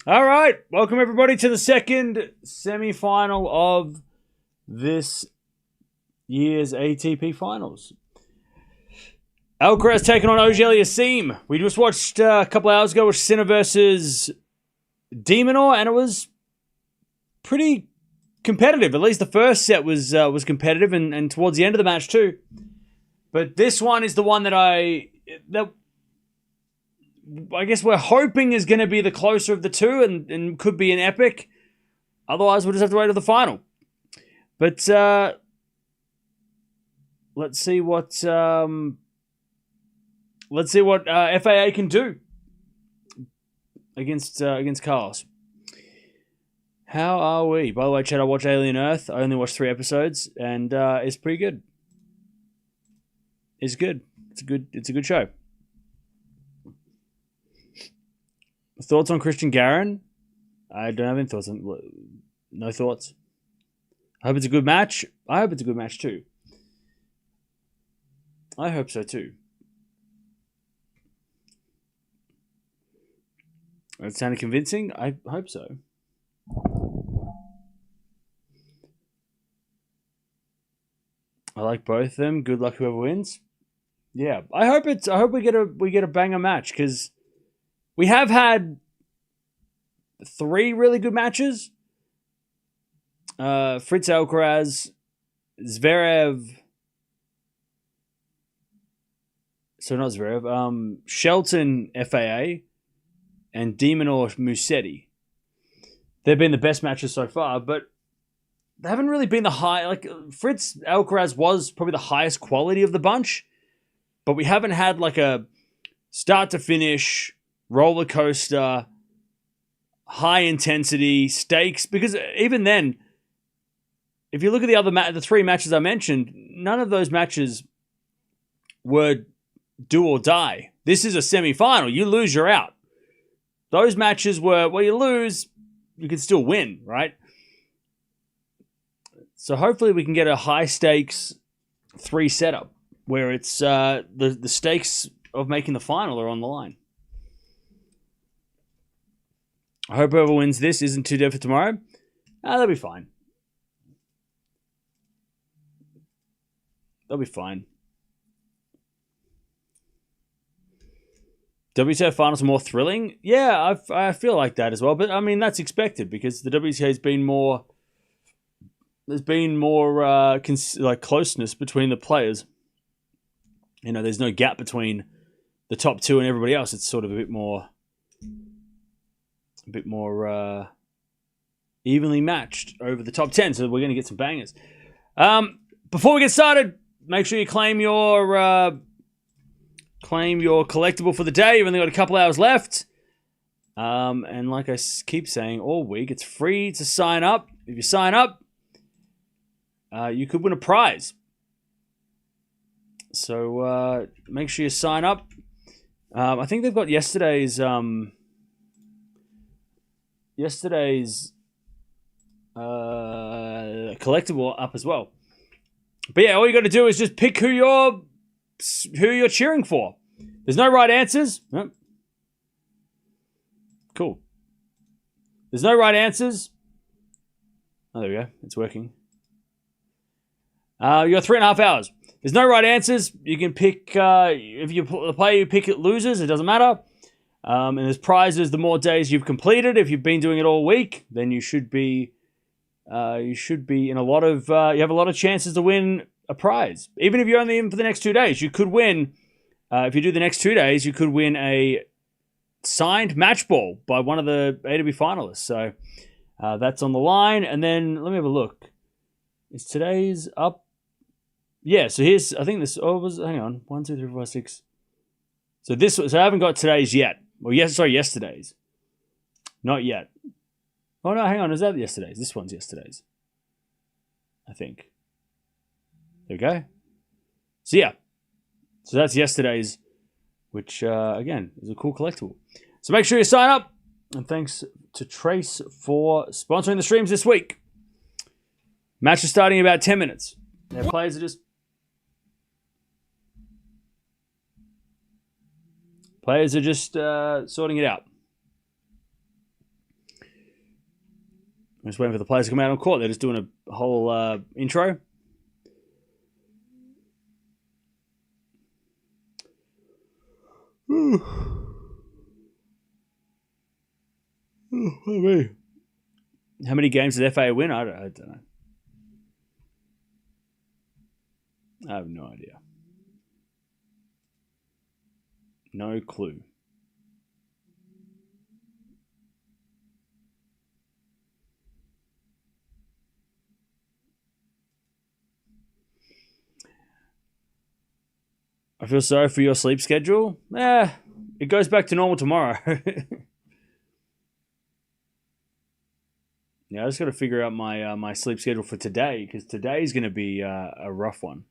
All right, welcome everybody to the second semi-final of this year's ATP Finals. Alcaraz taking on Auger-Aliassime. We just watched a couple hours ago with Sinner versus Demonor, and it was pretty competitive. At least the first set was competitive, and towards the end of the match too. But this one is the one that I guess we're hoping is going to be the closer of the two and could be an epic. Otherwise, we'll just have to wait till the final. But let's see what FAA can do against Carlos. How are we? By the way, Chad, I watch Alien Earth. I only watched 3 episodes, and it's pretty good. It's good. It's a good show. Thoughts on Christian Garin? I don't have any thoughts. No thoughts. I hope it's a good match. I hope it's a good match too. I hope so too. That sounded convincing. I hope so. I like both of them. Good luck whoever wins. Yeah, I hope we get a banger match because we have had 3 really good matches. Fritz Alcaraz, Zverev. So not Zverev. Shelton FAA and Demonor Musetti. They've been the best matches so far, but they haven't really been the high. Like Fritz Alcaraz was probably the highest quality of the bunch, but we haven't had like a start to finish roller coaster, high intensity stakes. Because even then, if you look at the 3 matches I mentioned, none of those matches were do or die. This is a semi-final. You lose, you're out. Those matches were, well, you lose, you can still win, right? So hopefully we can get a high stakes 3 setup where it's the stakes of making the final are on the line. I hope whoever wins this isn't too dead for tomorrow. They'll be fine. They'll be fine. WTA finals are more thrilling. Yeah, I feel like that as well. But I mean, that's expected because the WTA has been more. There's been more closeness between the players. You know, there's no gap between the top 2 and everybody else. It's sort of a bit more evenly matched over the top 10. So we're going to get some bangers. Before we get started, make sure you claim your collectible for the day. You've only got a couple hours left. And like I keep saying all week, it's free to sign up. If you sign up, you could win a prize. So make sure you sign up. I think they've got yesterday's collectible up as well. But yeah, all you got to do is just pick who you're cheering for. There's no right answers. Oh. Cool. There's no right answers. Oh, there we go. It's working. You got 3.5 hours. There's no right answers. You can pick if the player you pick it loses. It doesn't matter. And there's prizes the more days you've completed. If you've been doing it all week, then you should be in a lot of. You have a lot of chances to win a prize. Even if you're only in for the next 2 days, you could win. If you do the next 2 days, you could win a signed match ball by one of the ATP finalists. So that's on the line. And then let me have a look. Is today's up? Yeah, so here's, I think this, hang on, 1, 2, 3, 4, 5, 6. So I haven't got today's yet. Well, yesterday's. Not yet. Oh no, hang on, is that yesterday's? This one's yesterday's. I think. There we go. So yeah. So that's yesterday's, which, again, is a cool collectible. So make sure you sign up. And thanks to Trace for sponsoring the streams this week. Match is starting in about 10 minutes. Their players are just sorting it out. I'm just waiting for the players to come out on court. They're just doing a whole intro. How many games did FAA win? I don't know. I have no idea. No clue. I feel sorry for your sleep schedule. It goes back to normal tomorrow. Yeah, I just got to figure out my sleep schedule for today, because today's going to be a rough one.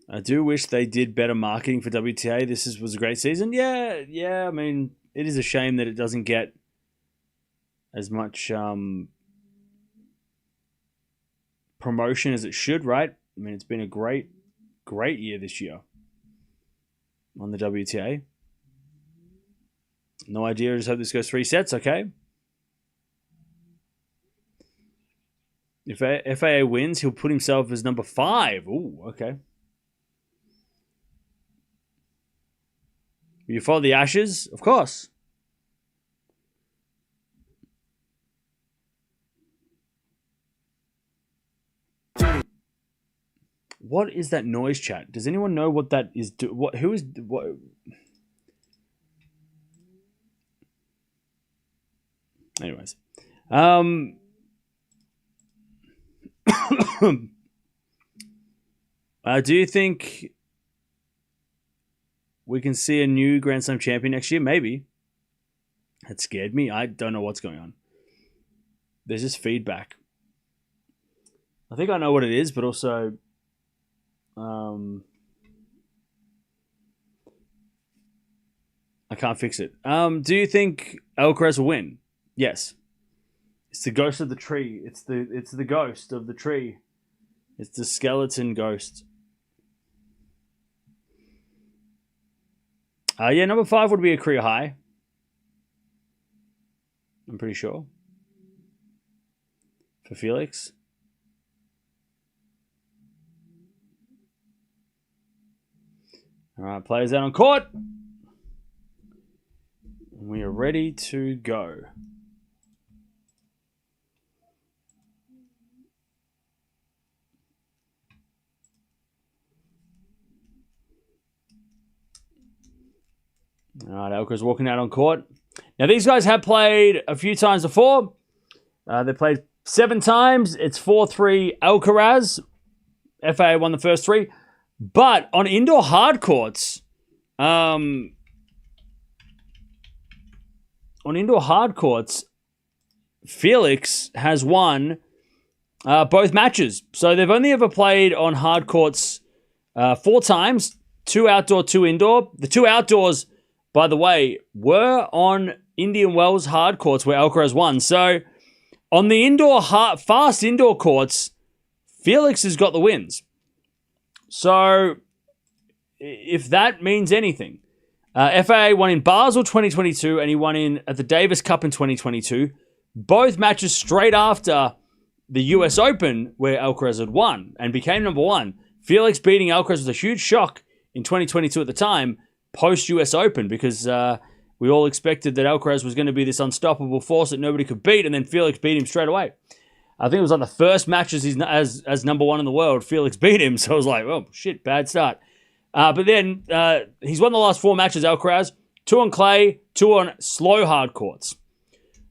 I do wish they did better marketing for WTA. This was a great season. Yeah. I mean, it is a shame that it doesn't get as much promotion as it should, right? I mean, it's been a great year this year on the WTA. No idea. I just hope this goes 3 sets, okay? If FAA wins, he'll put himself as number 5. Ooh, okay. Will you follow the Ashes? Of course. What is that noise, chat? Does anyone know what that is? Who is what? Anyways, do you think we can see a new Grand Slam champion next year? Maybe. That scared me. I don't know what's going on. There's just feedback. I think I know what it is, but also, I can't fix it. Do you think Alcaraz will win? Yes. It's the ghost of the tree. It's the ghost of the tree. It's the skeleton ghost. Yeah, number 5 would be a career high. I'm pretty sure. For Felix. All right, players out on court. We are ready to go. All right, Alcaraz walking out on court. Now, these guys have played a few times before. They played 7 times. It's 4-3 Alcaraz. FAA won the first 3. But on indoor hard courts, Felix has won both matches. So they've only ever played on hard courts 4 times, 2 outdoor, 2 indoor. The 2 outdoors, by the way, were on Indian Wells hard courts where Alcaraz won. So on the fast indoor courts, Felix has got the wins. So if that means anything, FAA won in Basel 2022 and he won at the Davis Cup in 2022. Both matches straight after the US Open where Alcaraz had won and became number 1. Felix beating Alcaraz was a huge shock in 2022 at the time, post-US Open, because we all expected that Alcaraz was going to be this unstoppable force that nobody could beat, and then Felix beat him straight away. I think it was like the first match as number 1 in the world, Felix beat him, so I was like, oh, shit, bad start. But then he's won the last 4 matches, Alcaraz, 2 on clay, 2 on slow hard courts.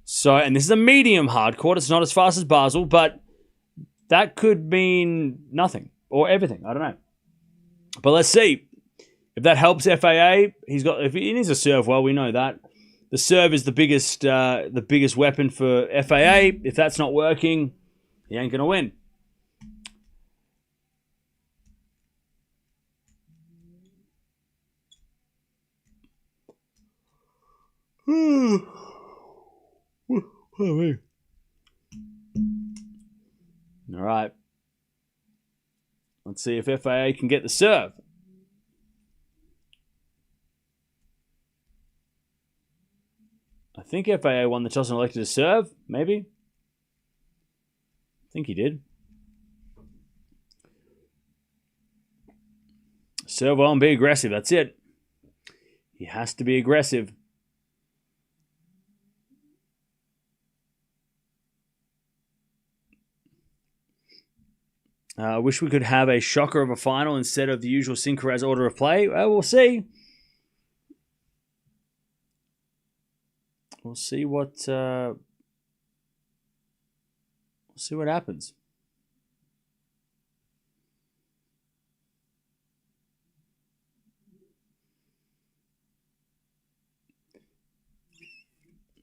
So, and this is a medium hard court. It's not as fast as Basel, but that could mean nothing or everything. I don't know. But let's see if that helps FAA. If he needs to serve well, we know that. The serve is the biggest weapon for FAA. If that's not working, he ain't gonna win. All right. Let's see if FAA can get the serve. I think FAA won the toss and elected to serve, maybe. I think he did. Serve well and be aggressive. That's it. He has to be aggressive. I wish we could have a shocker of a final instead of the usual synchronized order of play. We'll see. We'll see what happens.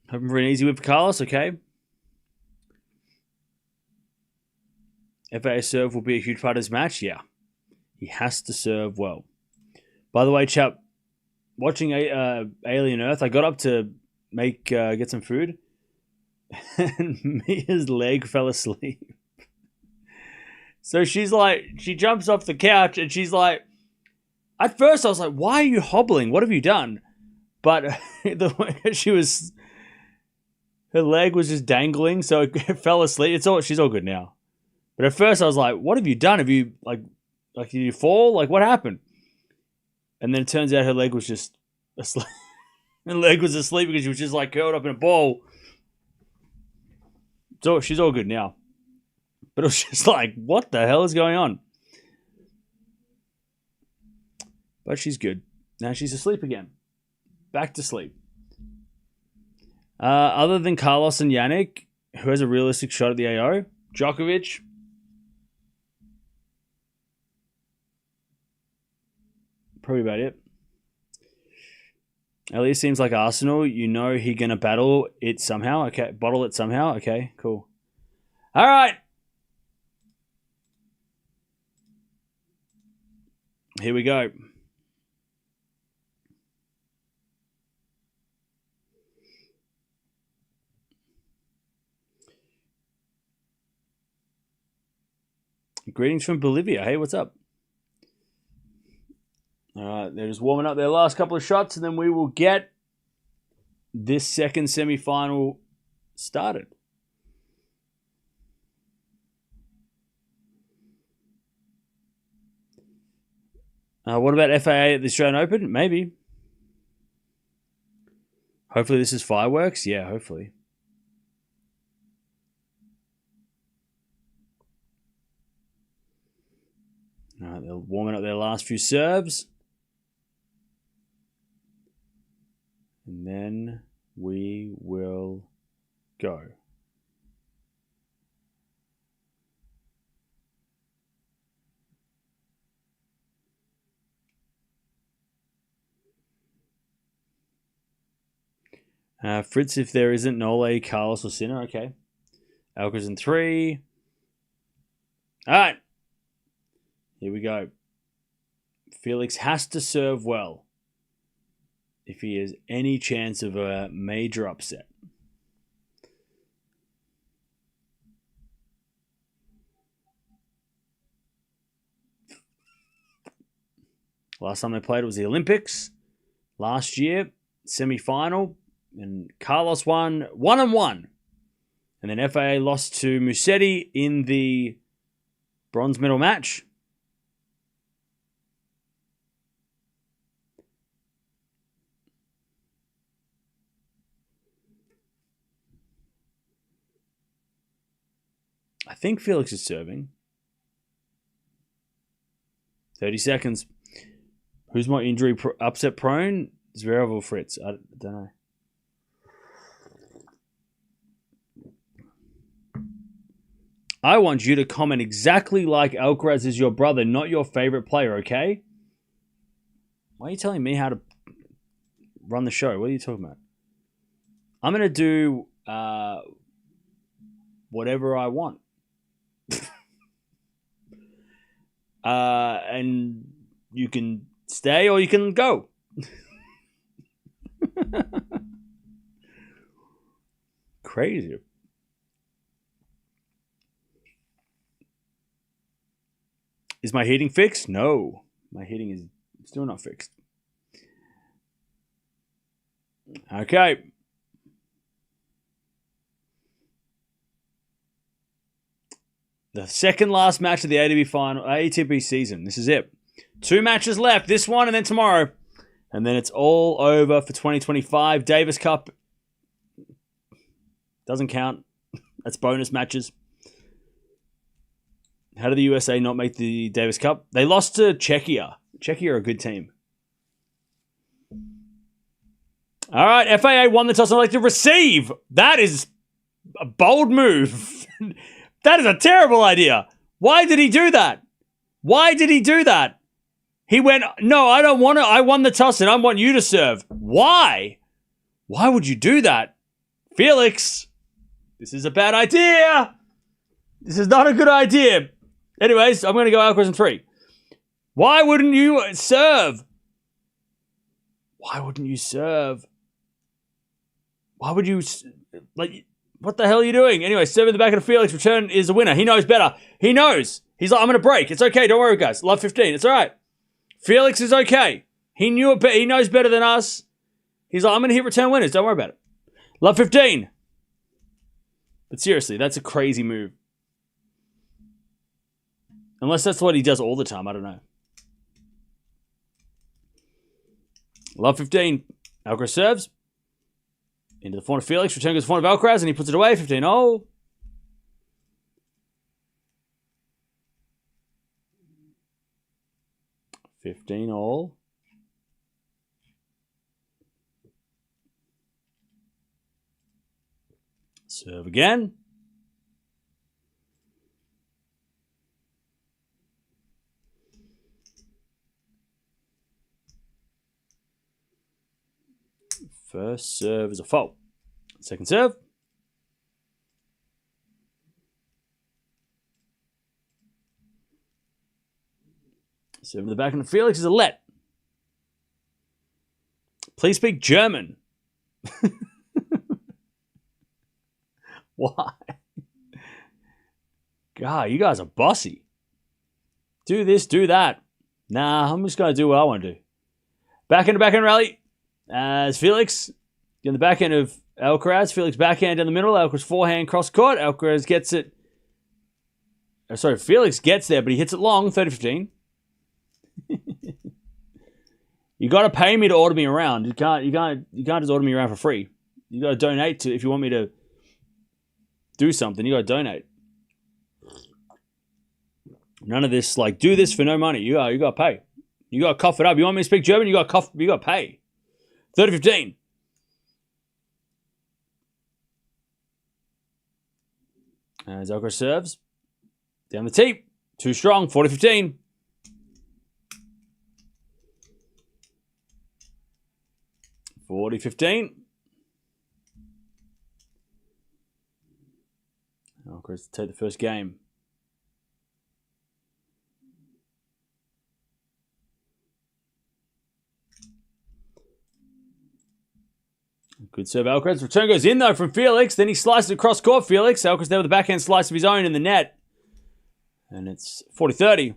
Hoping for an easy win for Carlos. Okay. FAA serve will be a huge part of this match. Yeah. He has to serve well. By the way, chap, watching Alien Earth, I got up to get some food, and Mia's leg fell asleep. So she's like, she jumps off the couch, and she's like, at first I was like, why are you hobbling? What have you done? But the way her leg was just dangling, so it fell asleep. She's all good now. But at first I was like, what have you done? Have you, did you fall? Like, what happened? And then it turns out her leg was just asleep. Her leg was asleep because she was just like curled up in a ball. So she's all good now. But it was just like, what the hell is going on? But she's good. Now she's asleep again. Back to sleep. Other than Carlos and Jannik, who has a realistic shot at the AO? Djokovic. Probably about it. Elliot seems like Arsenal. You know he gonna battle it somehow. Okay, bottle it somehow. Okay, cool. All right. Here we go. Greetings from Bolivia. Hey, what's up? All right, they're just warming up their last couple of shots, and then we will get this second semi-final started. What about FAA at the Australian Open? Maybe. Hopefully this is fireworks. Yeah, hopefully. All right, they're warming up their last few serves. And then we will go. Fritz, if there isn't Nole, Carlos, or Sinner, okay. Alcaraz in 3. All right. Here we go. Felix has to serve well if he has any chance of a major upset. Last time they played was the Olympics. Last year, semi-final. And Carlos won 1-1. And then FAA lost to Musetti in the bronze medal match. I think Felix is serving. 30 seconds. Who's more injury upset prone? Zverev or Fritz? I don't know. I want you to comment exactly like Alcaraz is your brother, not your favorite player, okay? Why are you telling me how to run the show? What are you talking about? I'm going to do whatever I want. And you can stay or you can go. Crazy. Is my heating fixed? No. My heating is still not fixed. Okay. The second last match of the ATP season. This is it. 2 matches left. This one and then tomorrow. And then it's all over for 2025. Davis Cup doesn't count. That's bonus matches. How did the USA not make the Davis Cup? They lost to Czechia. Czechia are a good team. All right, FAA won the toss and elected to receive. That is a bold move. That is a terrible idea. Why did he do that? Why did he do that? He went, no, I don't want to. I won the toss and I want you to serve. Why? Why would you do that? Felix, this is a bad idea. This is not a good idea. Anyways, I'm going to go Alcaraz in 3. Why wouldn't you serve? Why wouldn't you serve? Why would you, like, what the hell are you doing? Anyway, serve in the back of the Felix. Return is a winner. He knows better. He knows. He's like, I'm going to break. It's okay. Don't worry, guys. Love 15. It's all right. Felix is okay. He knew it. He knows better than us. He's like, I'm going to hit return winners. Don't worry about it. Love 15. But seriously, that's a crazy move. Unless that's what he does all the time. I don't know. Love 15. Alcaraz serves. Into the forehand of Felix. Return goes to the forehand of Alcaraz. And he puts it away. 15-0. $15-all. Serve again. First serve is a fault. Second serve. Serve in the back end of Felix is a let. Please speak German. Why? God, you guys are bossy. Do this, do that. Nah, I'm just going to do what I want to do. Back end rally. As Felix in the back end of Alcaraz. Felix backhand down the middle. Alcaraz forehand cross court. Alcaraz gets it. Sorry, Felix gets there, but he hits it long. 30-15. You got to pay me to order me around. You can't just order me around for free. You got to donate to if you want me to do something. You got to donate. None of this like do this for no money. You got to pay. You got to cough it up. You want me to speak German? You got to pay. 30-15. As Alcaraz serves down the tee. Too strong. 40-15. Alcaraz to take the first game. Good serve, Alcaraz. Return goes in, though, from Felix. Then he slices across court, Felix. Alcaraz there with the backhand slice of his own in the net. And it's 40-30.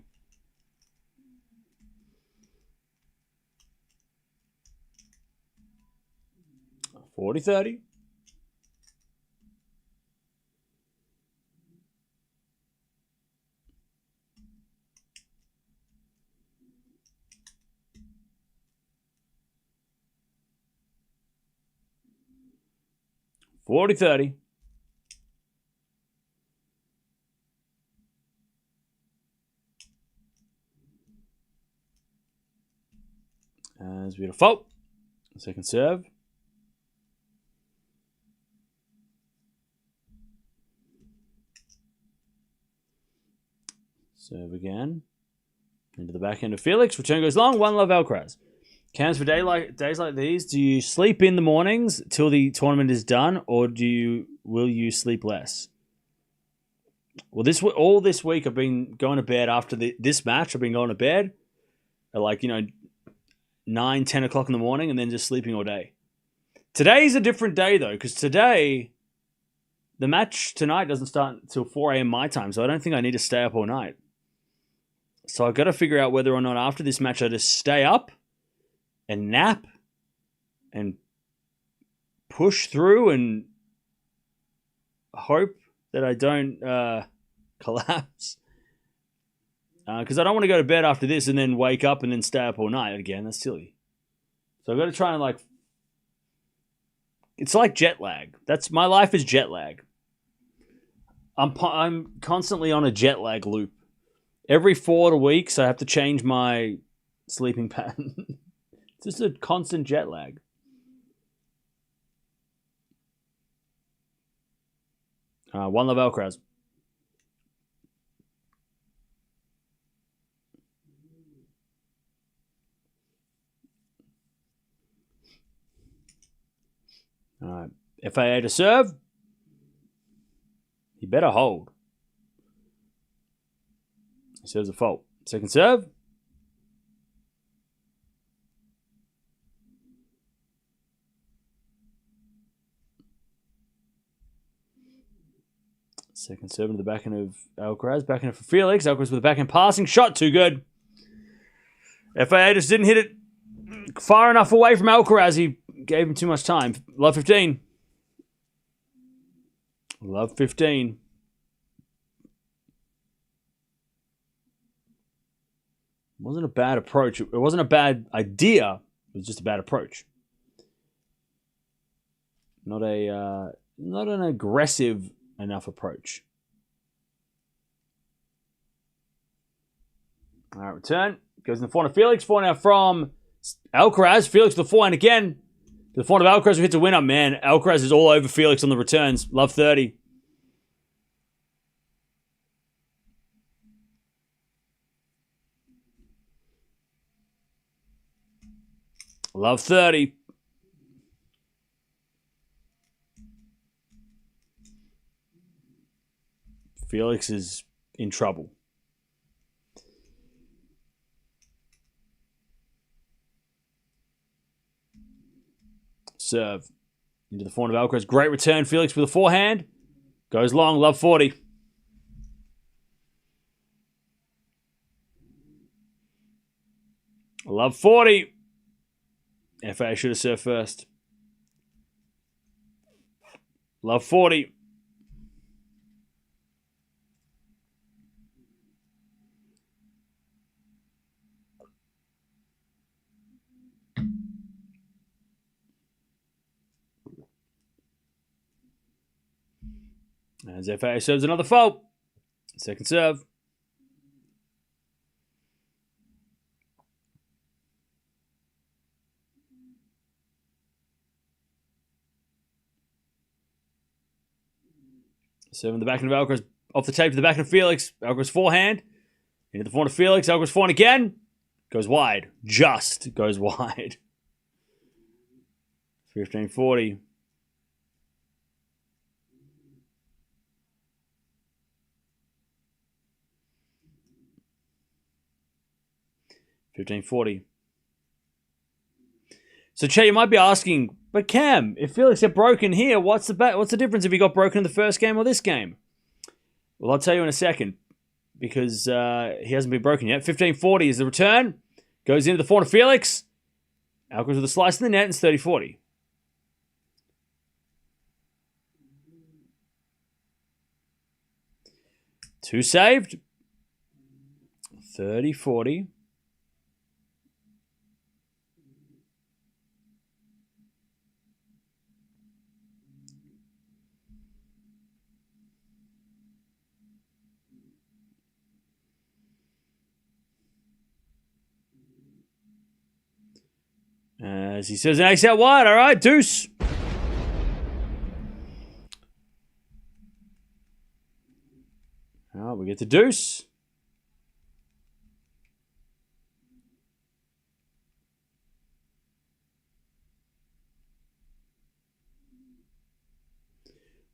$40-30. $40-30. As we had a fault. Second serve. Serve again. Into the back end of Felix. Return goes long. One love Alcaraz. Cams, for days like these, do you sleep in the mornings till the tournament is done, or will you sleep less? Well, all this week I've been going to bed after this match. I've been going to bed at 9, 10 o'clock in the morning, and then just sleeping all day. Today's a different day though, because today the match tonight doesn't start until 4 a.m. my time, so I don't think I need to stay up all night. So I've got to figure out whether or not after this match I just stay up and nap and push through and hope that I don't collapse. Because I don't want to go to bed after this and then wake up and then stay up all night again. That's silly. So I've got to try and like... It's like jet lag. My life is jet lag. I'm constantly on a jet lag loop. Every 4 weeks, I have to change my sleeping pattern. It's just a constant jet lag. One love Alcaraz. All right. FAA to serve. He better hold. He serves a fault. Second serve. Second serve into the backhand of Alcaraz. Backhand for Felix. Alcaraz with the backhand passing. Shot too good. FAA just didn't hit it far enough away from Alcaraz. He gave him too much time. Love 15. Love 15. It wasn't a bad approach. It wasn't a bad idea. It was just a bad approach. Not an aggressive enough approach. All right, return. Goes in the forehand of Felix. Forehand from Alcaraz. Felix to the forehand again. To the forehand of Alcaraz who hits a winner. Man, Alcaraz is all over Felix on the returns. Love 30. Love 30. Felix is in trouble. Serve. Into the forehand of Alcaraz. Great return. Felix with a forehand. Goes long. Love 40. Love 40. FA should have served first. Love 40. As FA serves another fault. Second serve. Serving the backhand of Alcaraz. Off the tape to the backhand of Felix. Alcaraz forehand. Into the forehand of Felix. Alcaraz forehand again. Goes wide. Just goes wide. 15-40. So, Che, you might be asking, but Cam, if Felix got broken here, what's the difference if he got broken in the first game or this game? Well, I'll tell you in a second, because he hasn't been broken yet. 15-40 is the return. Goes into the forehand of Felix. Alcaraz with a slice in the net, and it's 30-40. Two saved. 30-40. As he says, an ace out wide. All right, deuce. Oh, we get the deuce.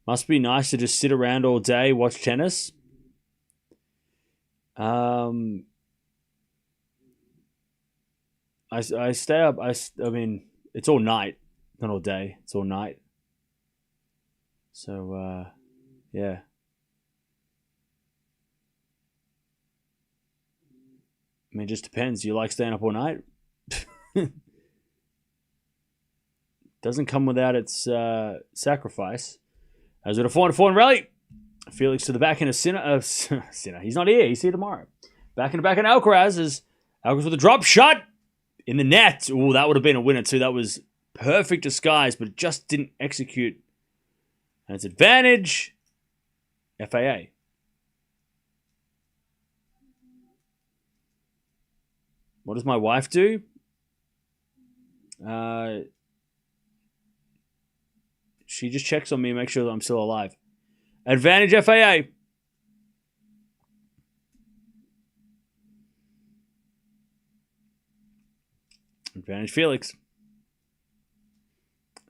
Must be nice to just sit around all day, watch tennis. I stay up. I mean, it's all night, not all day. It's all night. So, yeah. I mean, it just depends. Do you like staying up all night? Doesn't come without its sacrifice. As with a forehand rally. Felix to the backhand of Sinner. Sinner. He's not here. He's here tomorrow. Backhand to backhand Alcaraz is Alcaraz with a drop shot in the net. Oh, that would have been a winner too. That was perfect disguise, but it just didn't execute. And it's advantage FAA. What does my wife do? She just checks on me and makes sure that I'm still alive. Advantage FAA. Advantage Felix.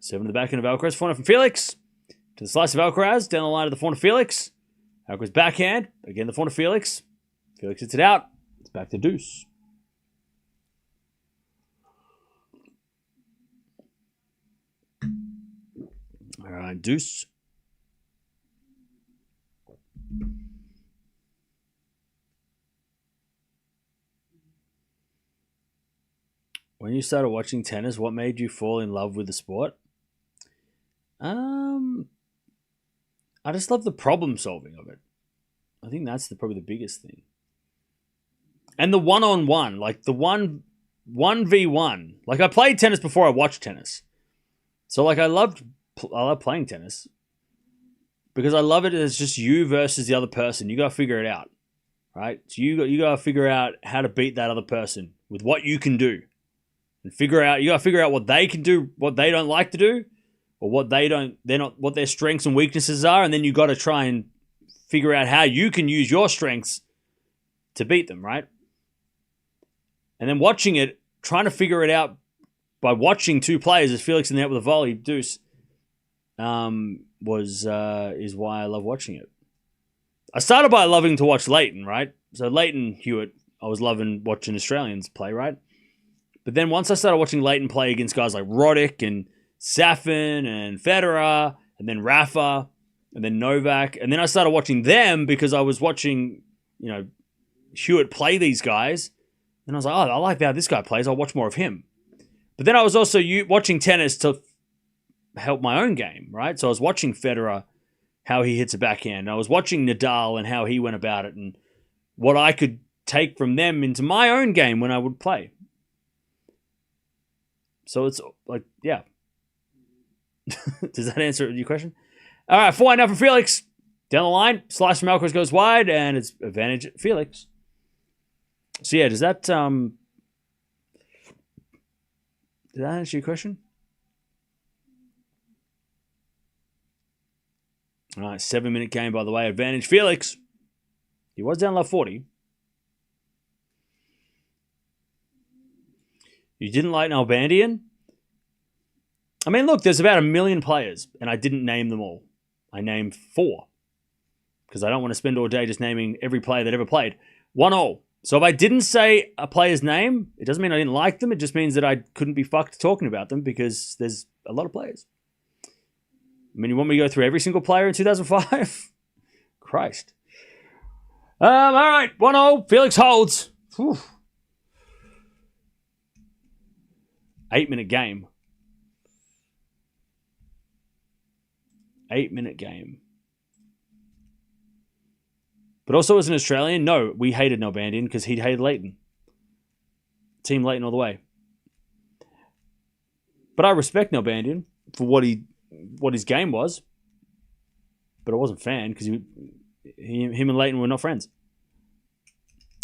7 to the backhand of Alcaraz. Forehand from Felix. To the slice of Alcaraz. Down the line to the forehand of Felix. Alcaraz backhand. Again the forehand of Felix. Felix hits it out. It's back to deuce. All right, deuce. When you started watching tennis, what made you fall in love with the sport? I just love the problem solving of it. I think that's probably the biggest thing. And the one-on-one, like the 1v1. Like I played tennis before I watched tennis. So like I love playing tennis because I love it as just you versus the other person. You got to figure it out, right? So you got to figure out how to beat that other person with what you can do. And you got to figure out what they can do, what they don't like to do, or what what their strengths and weaknesses are, and then you got to try and figure out how you can use your strengths to beat them, right? And then watching it, trying to figure it out by watching two players as Felix in the net with a volley, deuce, is why I love watching it. I started by loving to watch Leighton, right? So Leighton Hewitt, I was loving watching Australians play, right? But then once I started watching Leighton play against guys like Roddick and Safin and Federer and then Rafa and then Novak, and then I started watching them because I was watching, Hewitt play these guys, and I was like, oh, I like how this guy plays. I'll watch more of him. But then I was also watching tennis to help my own game, right? So I was watching Federer, how he hits a backhand. I was watching Nadal and how he went about it and what I could take from them into my own game when I would play. So it's like, yeah. Does that answer your question? All right, 4 now for Felix. Down the line, slice from Alcaraz goes wide, and it's advantage Felix. So yeah, does that answer your question? All right, 7-minute game, by the way. Advantage Felix. He was down low 40. You didn't like Nalbandian? I mean, look, there's about 1 million players, and I didn't name them all. I named 4. Because I don't want to spend all day just naming every player that ever played. 1-0. So if I didn't say a player's name, it doesn't mean I didn't like them. It just means that I couldn't be fucked talking about them because there's a lot of players. I mean, you want me to go through every single player in 2005? Christ. All right, 1-0. Felix holds. Whew. 8-minute game. 8-minute game. But also as an Australian, no, we hated Nalbandian because he hated Leighton. Team Leighton all the way. But I respect Nalbandian for what his game was. But I wasn't a fan because him and Leighton were not friends.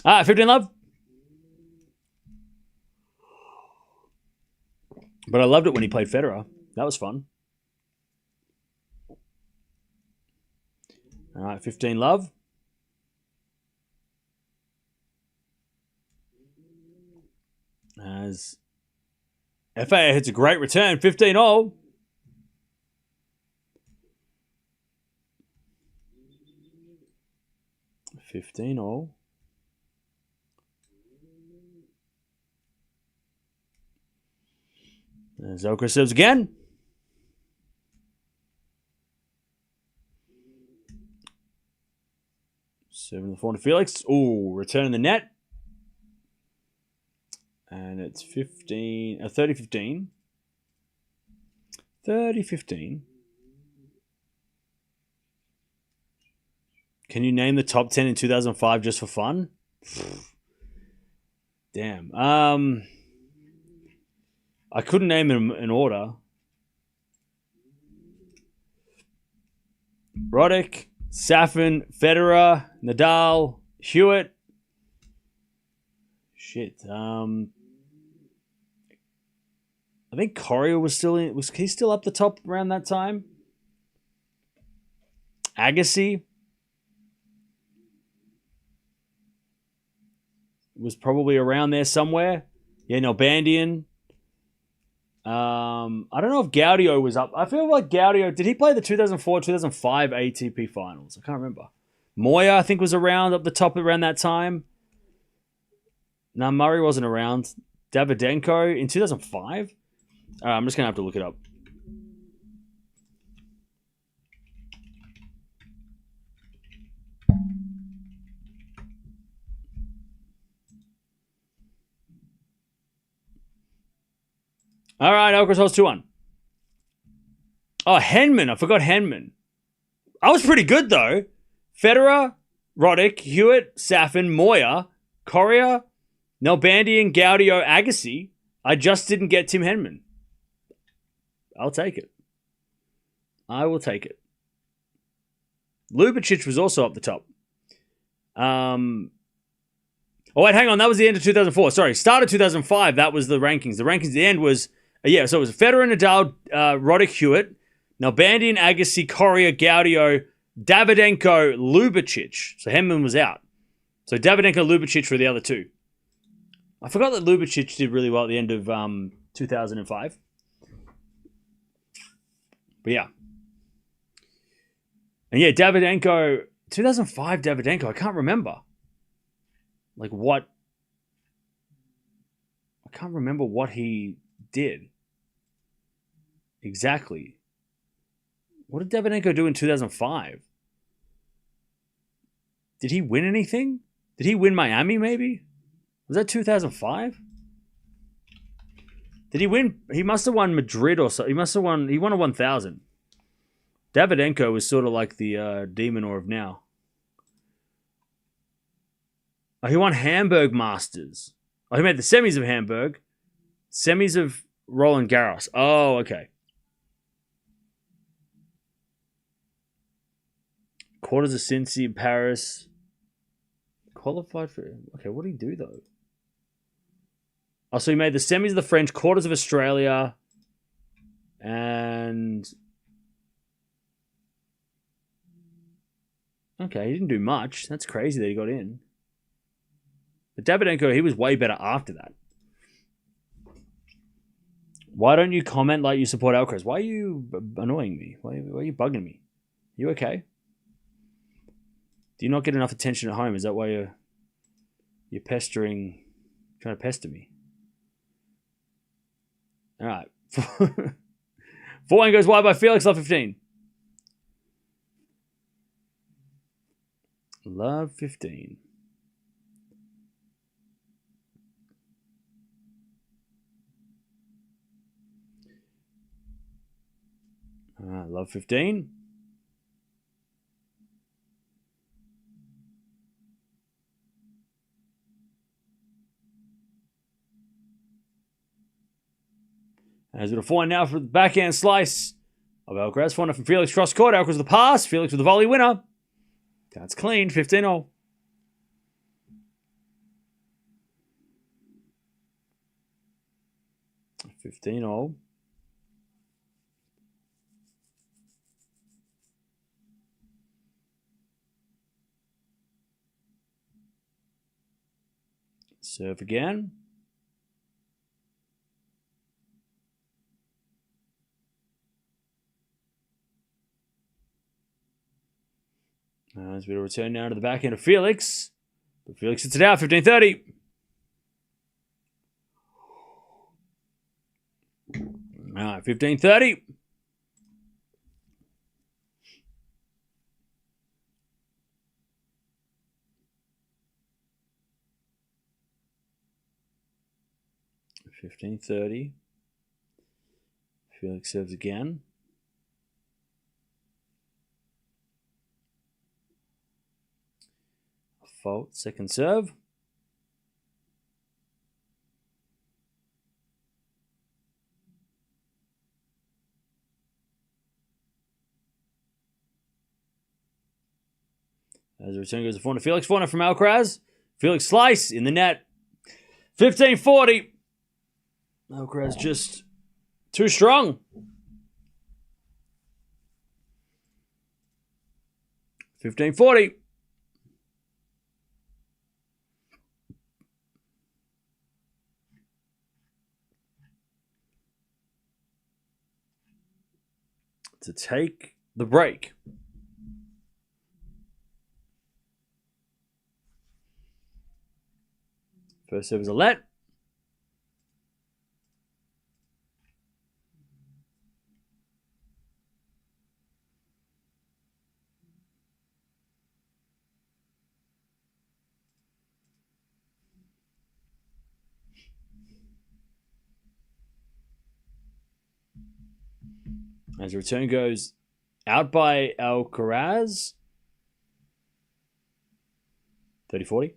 15 love. But I loved it when he played Federer. That was fun. All right, 15 love. As FAA hits a great return, 15-all. As Zoka serves again. Serving the forehand to Felix. Ooh, return in the net. And it's 30-15. 30-15. Can you name the top 10 in 2005 just for fun? Damn. I couldn't name them in order. Roddick, Safin, Federer, Nadal, Hewitt. Shit. I think Coria was still in. Was he still up the top around that time? Agassi was probably around there somewhere. Yeah, Nalbandian. I don't know if Gaudio was up. I feel like Gaudio, did he play the 2004, 2005 ATP Finals? I can't remember. Moya, I think, was around up the top around that time. No, Murray wasn't around. Davydenko in 2005? All right, I'm just going to have to look it up. All right, Alcaraz holds 2-1. Oh, Henman. I forgot Henman. I was pretty good, though. Federer, Roddick, Hewitt, Safin, Moya, Coria, Nalbandian, Gaudio, Agassi. I just didn't get Tim Henman. I'll take it. I will take it. Ljubicic was also up the top. Oh, wait, hang on. That was the end of 2004. Sorry, start of 2005. That was the rankings. The rankings at the end was... so it was Federer, Nadal, Roddick, Hewitt, Nalbandian, Agassi, Coria, Gaudio, Davydenko, Ljubicic. So Henman was out. So Davydenko, Ljubicic were the other two. I forgot that Ljubicic did really well at the end of 2005. But yeah. And yeah, Davydenko, 2005 Davydenko, I can't remember. Like what? I can't remember what he did. Exactly. What did Davydenko do in 2005? Did he win anything? Did he win Miami maybe? Was that 2005? Did he win? He must have won Madrid or so. He must have won. He won a 1000. Davydenko was sort of like the demon or of now. Oh, he won Hamburg Masters. Oh, he made the semis of Hamburg. Semis of Roland Garros. Oh, okay. Quarters of Cincy in Paris. Qualified for... Okay, what did he do, though? Oh, so he made the semis of the French, quarters of Australia, and... Okay, he didn't do much. That's crazy that he got in. But Davydenko, he was way better after that. Why don't you comment like you support Alcaraz? Why are you annoying me? Why are you bugging me? You okay? Do you not get enough attention at home? Is that why you're pestering, trying to pester me? All right. 4-1 goes wide by Felix, love 15. Love 15. All right, love 15. As we go now for the backhand slice of Alcaraz. Forehand from Felix cross court. Alcaraz with the pass. Felix with the volley winner. That's clean. 15-0. Serve again. As we return now to the back end of Felix. But Felix sits it out, 15-30. All right, 15-30. Felix serves again. fault. Second serve. As the return goes to Fauna. Felix Fauna from Alcaraz. Felix slice in the net. 15-40. Alcaraz just too strong. 15-40. To take the break. First serve is a let. As the return goes out by Alcaraz. 30-40.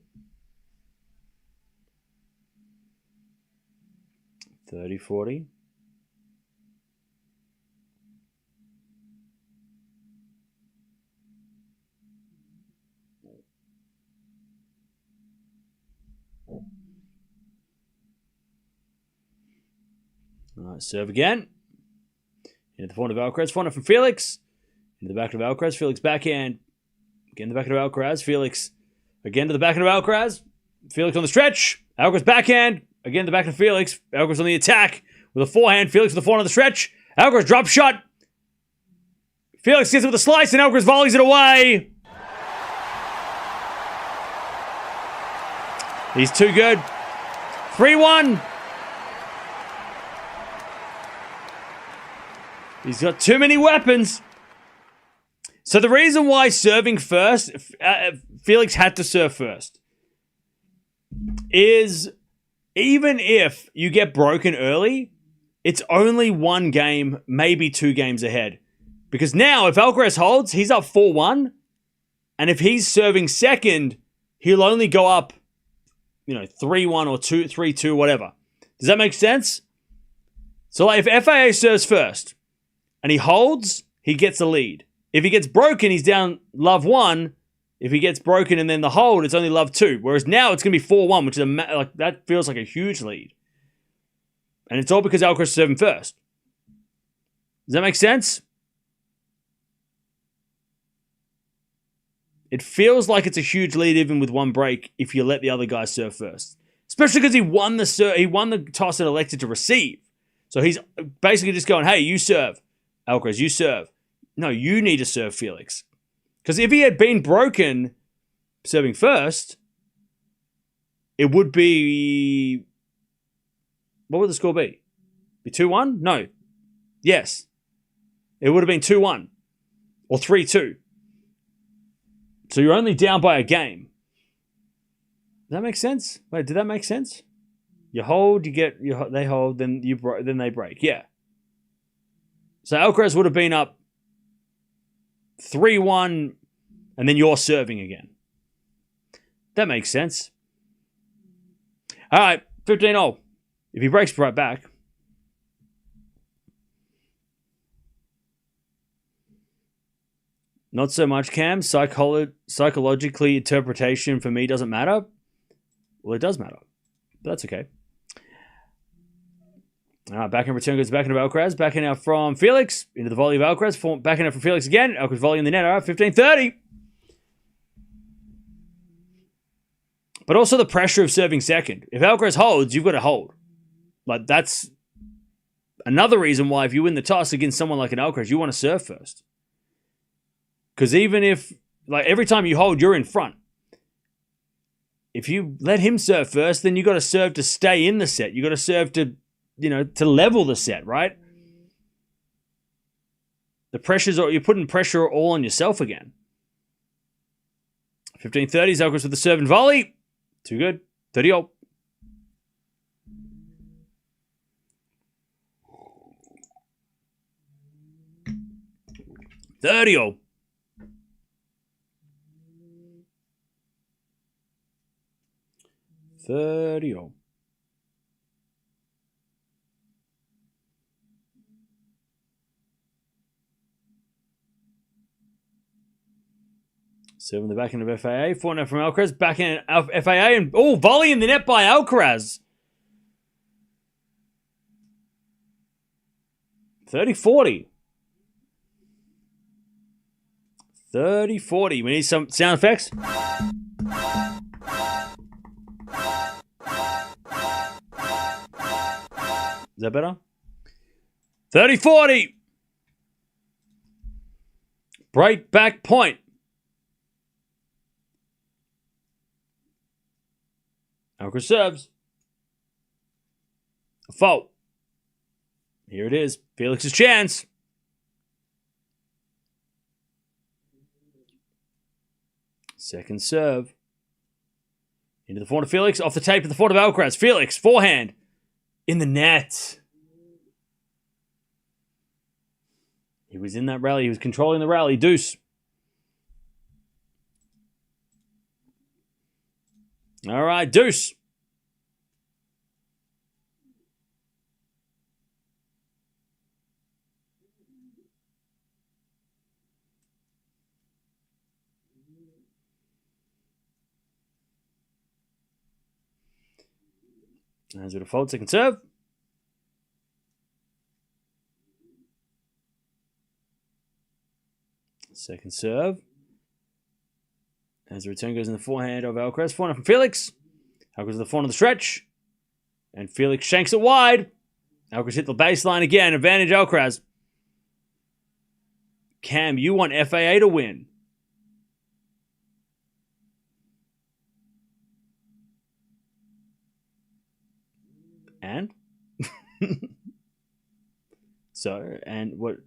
30-40. All right, serve again. Into the front of Alcaraz. Front from Felix. Into the back of Alcaraz. Felix backhand. Again, the back of Alcaraz. Felix again to the back of Alcaraz. Felix on the stretch. Alcaraz backhand. Again, the back of Felix. Alcaraz on the attack with a forehand. Felix with the forehand on the stretch. Alcaraz drop shot. Felix gets it with a slice and Alcaraz volleys it away. He's too good. 3-1. He's got too many weapons. So the reason why serving first, Felix had to serve first, is even if you get broken early, it's only one game, maybe two games ahead. Because now, if Alcaraz holds, he's up 4-1. And if he's serving second, he'll only go up, 3-1 or 3-2, whatever. Does that make sense? So like if FAA serves first, and he holds, he gets the lead. If he gets broken, he's down love 1. If he gets broken and then the hold, it's only love 2. Whereas now it's going to be 4-1, which is that feels like a huge lead. And it's all because Alcaraz is serving first. Does that make sense? It feels like it's a huge lead even with one break if you let the other guy serve first. Especially because he won the toss and elected to receive. So he's basically just going, hey, you serve. Alcaraz, you serve. No, you need to serve Felix. Because if he had been broken serving first, it would be... What would the score be? Be 2-1? No. Yes. It would have been 2-1. Or 3-2. So you're only down by a game. Does that make sense? Wait, did that make sense? You hold, they hold, then they break. Yeah. So Alcaraz would have been up 3-1, and then you're serving again. That makes sense. All right, 15-0. If he breaks right back. Not so much, Cam. Psychologically, interpretation for me doesn't matter. Well, it does matter. But that's okay. All right, back in return goes back into Alcaraz. Back in out from Felix. Into the volley of Alcaraz. Back in out from Felix again. Alcaraz volley in the net. All right, 15-30. But also the pressure of serving second. If Alcaraz holds, you've got to hold. Like, that's another reason why if you win the toss against someone like an Alcaraz, you want to serve first. Because even if, every time you hold, you're in front. If you let him serve first, then you got to serve to stay in the set. You got to serve to, to level the set, right? The you're putting pressure all on yourself again. 15-30, Alcaraz with the serve and volley. Too good. 30-0. 30-all. Serving the backhand of FAA. Forehand from Alcaraz. Backhand of FAA. And volley in the net by Alcaraz. 30-40. 30-40. We need some sound effects. Is that better? 30-40. Break back point. Alcaraz serves. A fault. Here it is. Felix's chance. Second serve. Into the forehand of Felix. Off the tape to the forehand of Alcaraz. Felix, forehand. In the net. He was in that rally. He was controlling the rally. Deuce. All right, deuce. As a default, second serve. Second serve. As the return goes in the forehand of Alcaraz. Forehand from Felix. Alcaraz to the forehand of the stretch. And Felix shanks it wide. Alcaraz hit the baseline again. Advantage Alcaraz. Cam, you want FAA to win. And? And what?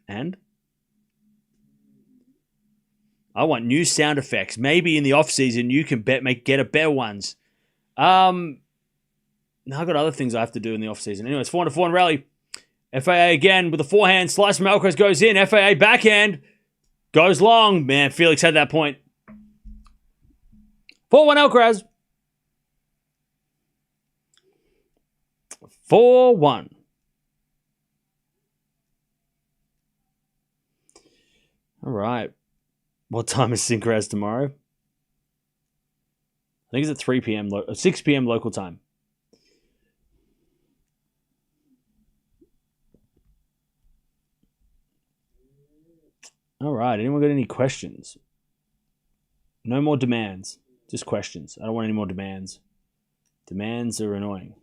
And? I want new sound effects. Maybe in the off season you can get a better ones. Now I've got other things I have to do in the off season. Anyways, 4-4 rally. FAA again with the forehand. Slice from Alcaraz goes in. FAA backhand goes long. Man, Felix had that point. 4-1 Alcaraz. 4-1. All right. What time is Synchraz tomorrow? I think it's at 3 p.m. 6 p.m. local time. All right. Anyone got any questions? No more demands. Just questions. I don't want any more demands. Demands are annoying.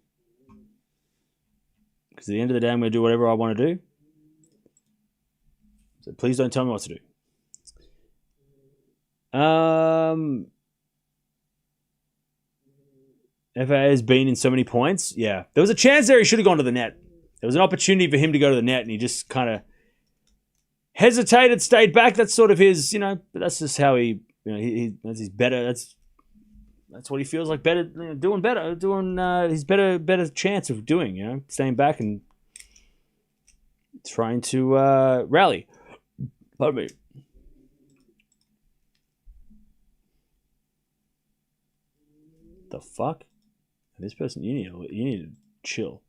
Because at the end of the day, I'm going to do whatever I want to do. So please don't tell me what to do. FA has been in so many points. Yeah. There was a chance there he should have gone to the net. There was an opportunity for him to go to the net and he just kind of hesitated, stayed back. That's sort of his, but that's just how he, that's his better, that's what he feels like better, doing his better chance of doing, staying back and trying to rally. Pardon me. The fuck? This person, you need to chill.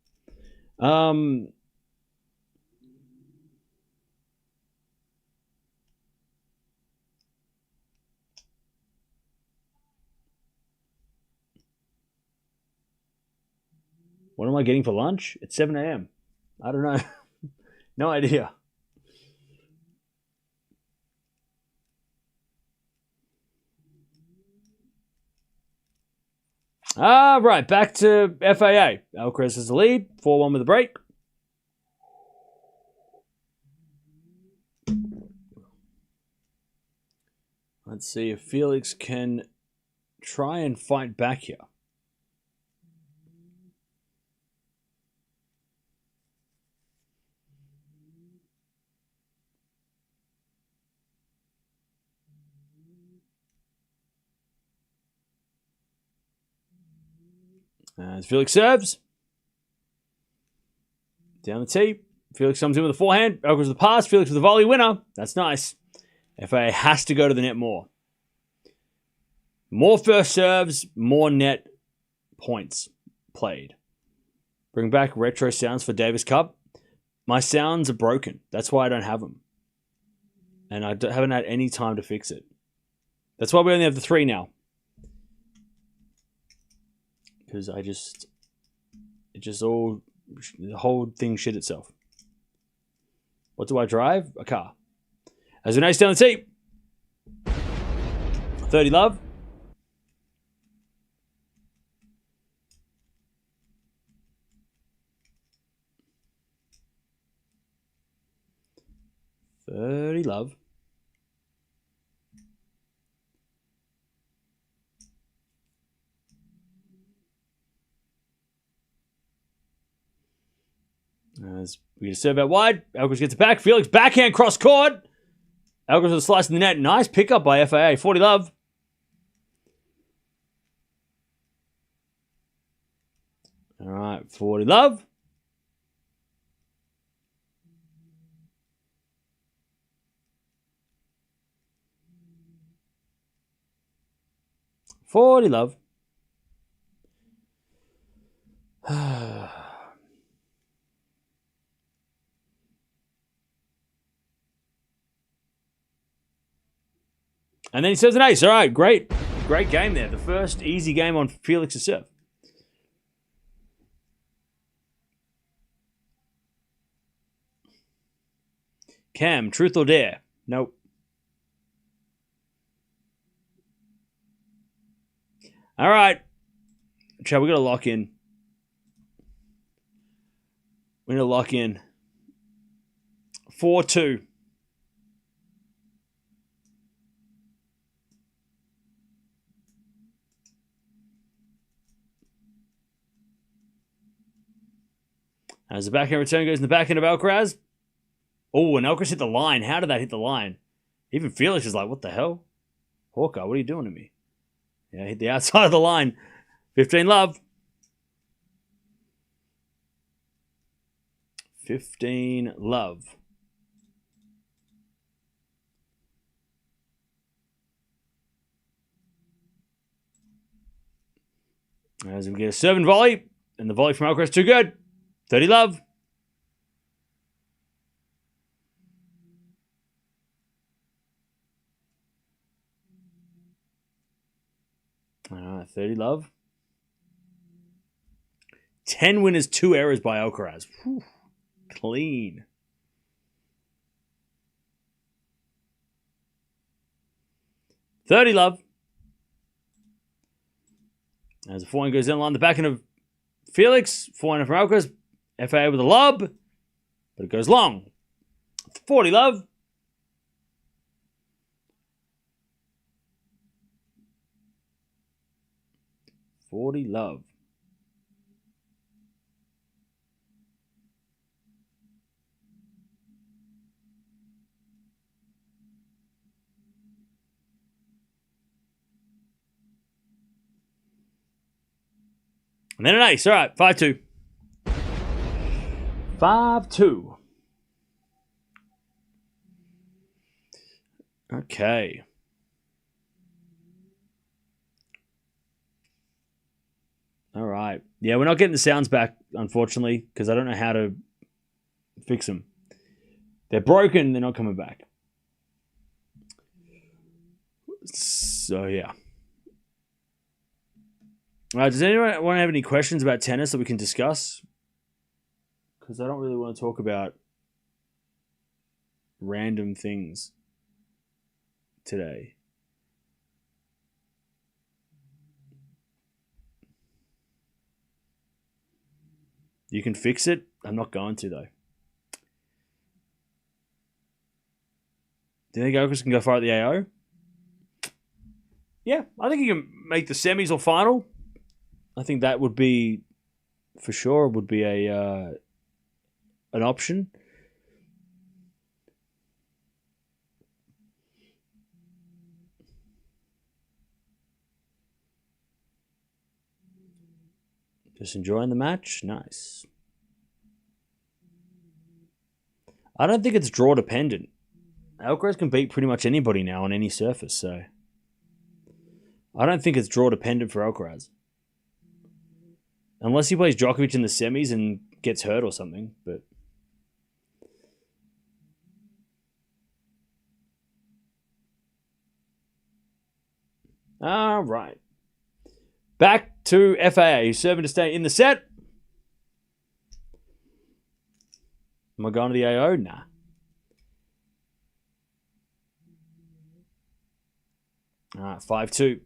What am I getting for lunch? It's 7 a.m. I don't know. No idea. Right, back to FAA. Alcaraz has the lead, 4-1 with a break. Let's see if Felix can try and fight back here. As Felix serves. Down the tee. Felix comes in with a forehand. Alcaraz with the pass. Felix with the volley winner. That's nice. FA has to go to the net more. More first serves, more net points played. Bring back retro sounds for Davis Cup. My sounds are broken. That's why I don't have them. And I haven't had any time to fix it. That's why we only have the 3 now. Because the whole thing shit itself. What do I drive? A car. As an ace down the tee. 30 love. Love. As we get a serve out wide, Alcaraz gets it back. Felix backhand cross court. Alcaraz with a slice in the net. Nice pickup by FAA. 40 love. All right, 40 love. Love. And then he serves an ace. All right, great. Great game there. The first easy game on Felix's serve. Cam, truth or dare? Nope. All right. Chad, we're going to lock in. We're going to lock in. 4-2. As the backhand return goes in the backhand of Alcaraz. Oh, and Alcaraz hit the line. How did that hit the line? Even Felix is like, what the hell? Hawkeye, what are you doing to me? Yeah, hit the outside of the line. 15 love. 15 love. As we get a serve and volley. And the volley from Alcaraz too good. 30 love. All right, 30 love. 10 winners, 2 errors by Alcaraz. Whew. Clean. $30 love. As the forehand goes down the line, the backhand of Felix. Forehand from Alcaraz. FA with a lob. But it goes long. 40 love. $40 love. And then an ace. All right, 5-2. 5-2. Okay. All right. Yeah, we're not getting the sounds back, unfortunately, because I don't know how to fix them. They're broken. They're not coming back. So, yeah. All right, does anyone want to have any questions about tennis that we can discuss? Because I don't really want to talk about random things today. You can fix it. I'm not going to, though. Do you think Alcaraz can go far at the AO? Yeah, I think he can make the semis or final. I think that would be, for sure, would be an option. Just enjoying the match? Nice. I don't think it's draw dependent. Alcaraz can beat pretty much anybody now on any surface, so I don't think it's draw dependent for Alcaraz. Unless he plays Djokovic in the semis and gets hurt or something. But all right. Back to FAA. Serving to stay in the set. Am I going to the AO? Nah. All right, 5-2.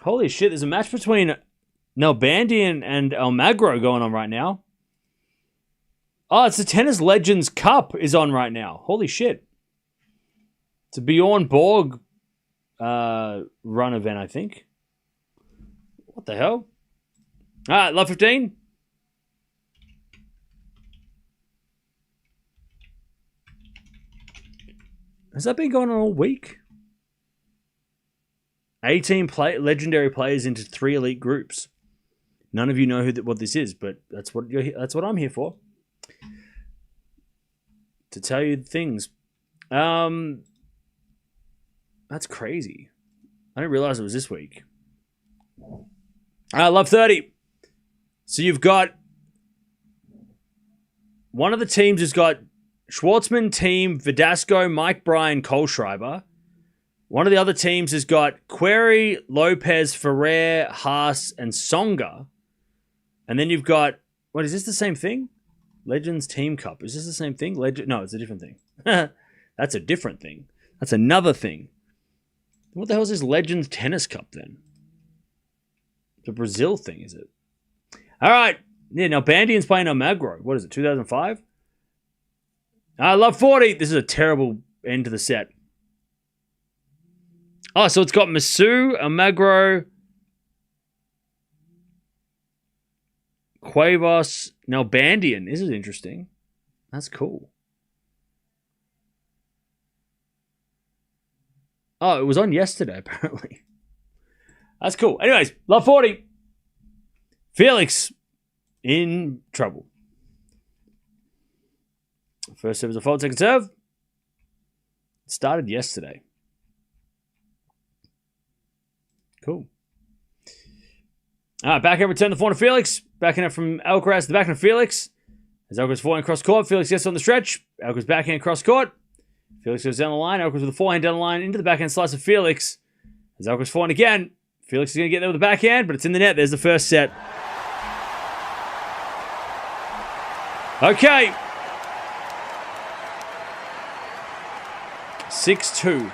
Holy shit, there's a match between Nalbandian and Almagro going on right now. Oh, it's the Tennis Legends Cup is on right now. Holy shit. It's a Bjorn Borg run event, I think. What the hell? All right, love 15. Has that been going on all week? 18 legendary players into 3 elite groups. None of you know what this is, but that's what I'm here for. To tell you things. That's crazy. I didn't realize it was this week. I love 30. So you've got one of the teams has got Schwartzman, Team, Verdasco, Mike Bryan, Kohlschreiber. One of the other teams has got Query, Lopez, Ferrer, Haas, and Songa. And then you've got, what, is this the same thing? Legends Team Cup. Is this the same thing? No, it's a different thing. That's a different thing. That's another thing. What the hell is this Legends Tennis Cup then? The Brazil thing, is it? All right. Yeah, now Bandian's playing Almagro. What is it, 2005? I love 40. This is a terrible end to the set. Oh, so it's got Masu, Almagro, Cuevas, Nalbandian. This is interesting. That's cool. Oh, it was on yesterday, apparently. That's cool. Anyways, love 40. Felix in trouble. First serve is a fault, second serve. It started yesterday. Cool. All right, backhand return the forehand to Felix. Backhand out from Alcaraz to the backhand of Felix. As Alcaraz forehand cross court, Felix gets on the stretch. Alcaraz backhand cross court. Felix goes down the line. Alcaraz with the forehand down the line into the backhand slice of Felix. As Alcaraz forehand again. Felix is going to get there with the backhand, but it's in the net. There's the first set. Okay. 6-2.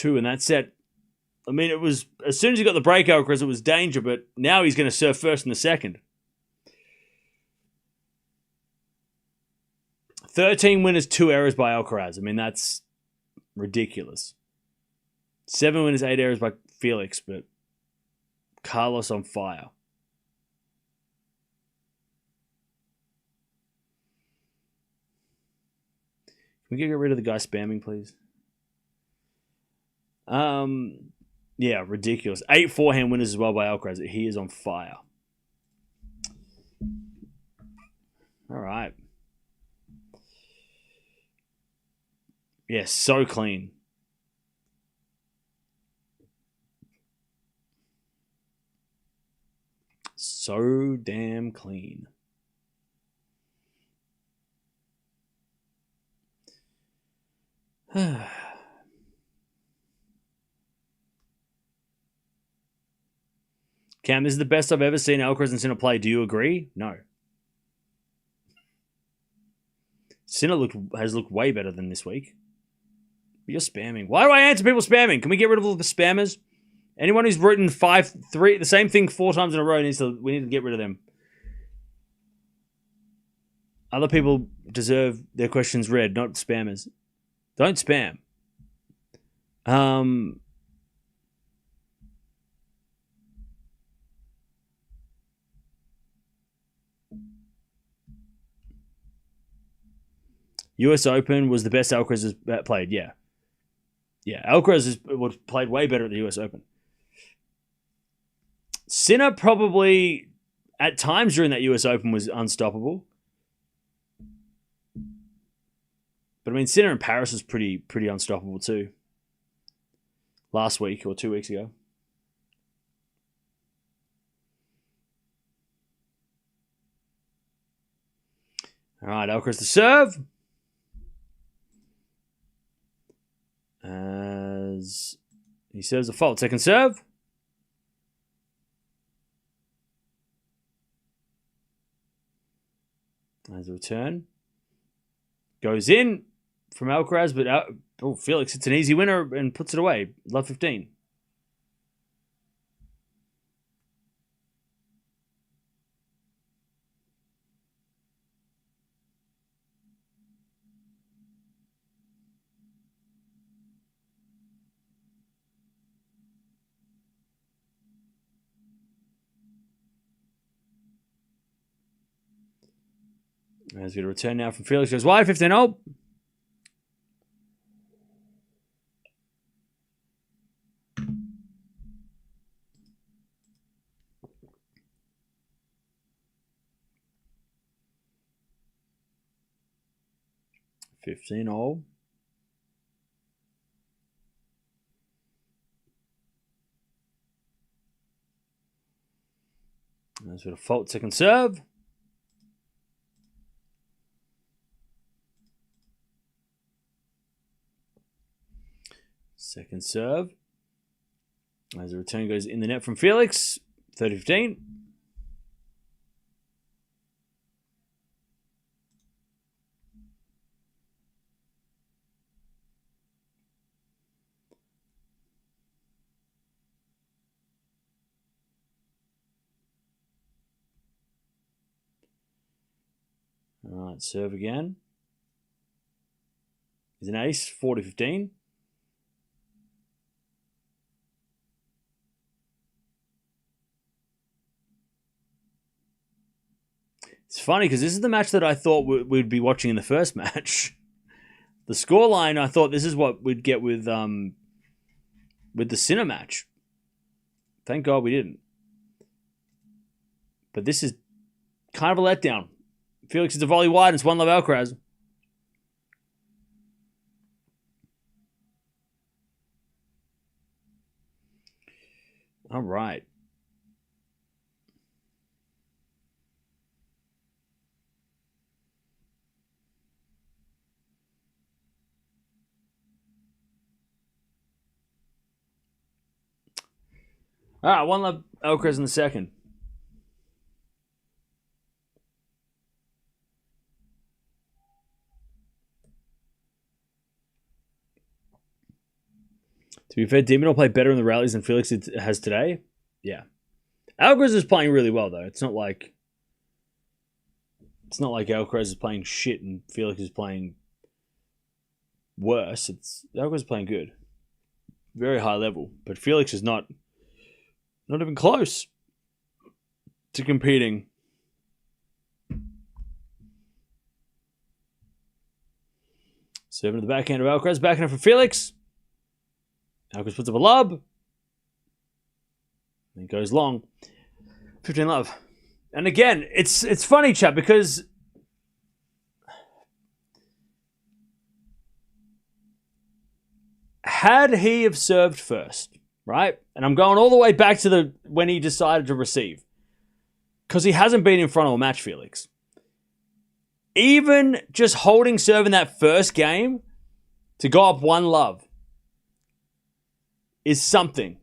In that set. I mean, it was, as soon as he got the break, Alcaraz, it was danger, but now he's going to serve first in the second. 13 winners, 2 errors by Alcaraz. I mean, that's ridiculous. 7 winners, 8 errors by Felix, but Carlos on fire. Can we get rid of the guy spamming, please? Yeah, ridiculous. 8 forehand winners as well by Alcaraz. He is on fire. All right. Yeah, so clean. So damn clean. Cam, this is the best I've ever seen Alcaraz and Sinner play. Do you agree? No. Sinner has looked way better than this week. But you're spamming. Why do I answer people spamming? Can we get rid of all the spammers? Anyone who's written the same thing 4 times in a row we need to get rid of them. Other people deserve their questions read, not spammers. Don't spam. US Open was the best Alcaraz has played. Yeah. Alcaraz has played way better at the US Open. Sinner probably, at times during that US Open, was unstoppable. But I mean, Sinner in Paris was pretty unstoppable too. Last week or 2 weeks ago. All right, Alcaraz to serve. As he serves a fault. Second serve. As a return. Goes in from Alcaraz, but Felix, it's an easy winner and puts it away. Love 15. As we return now from Felix. Goes wide, 15-0. As with a fault, second serve. Second serve. As the return goes in the net from Felix. 30-15. All right, serve again. He's an ace, 40-15. It's funny because this is the match that I thought we'd be watching in the first match. The scoreline, I thought this is what we'd get with the Sinner match. Thank God we didn't. But this is kind of a letdown. Felix is a volley wide and it's 1-love Alcaraz. All right. All right, 1-love Alcaraz in the second. To be fair, Demon will play better in the rallies than Felix has today. Yeah. Alcaraz is playing really well, though. It's not like Alcaraz is playing shit and Felix is playing worse. Alcaraz is playing good. Very high level. But Felix is not even close to competing. Serving to the backhand of Alcaraz. Backhand for Felix. Alcaraz puts up a lob. And goes long. 15-love. And again, it's funny, chat, because had he have served first, right? And I'm going all the way back to when he decided to receive. Because he hasn't been in front of a match, Felix. Even just holding serve in that first game to go up 1-love is something.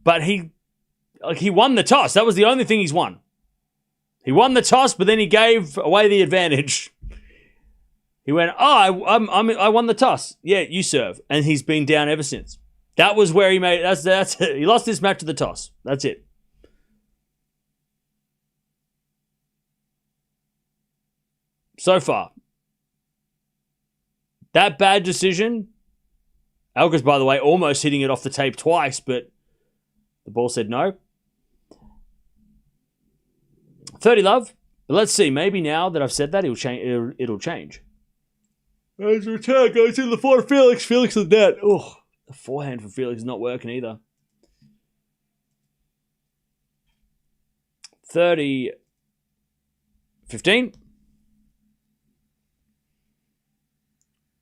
But he won the toss. That was the only thing he's won. He won the toss, but then he gave away the advantage. He went, I won the toss. Yeah, you serve. And he's been down ever since. That was where he made it. That's it. He lost this match to the toss. That's it. So far. That bad decision. Alcaraz, by the way, almost hitting it off the tape twice, but the ball said no. 30-love. But let's see. Maybe now that I've said that, it'll change. As a return goes in the forehand Felix. Felix is dead. Oh, the forehand for Felix is not working either. 30-15.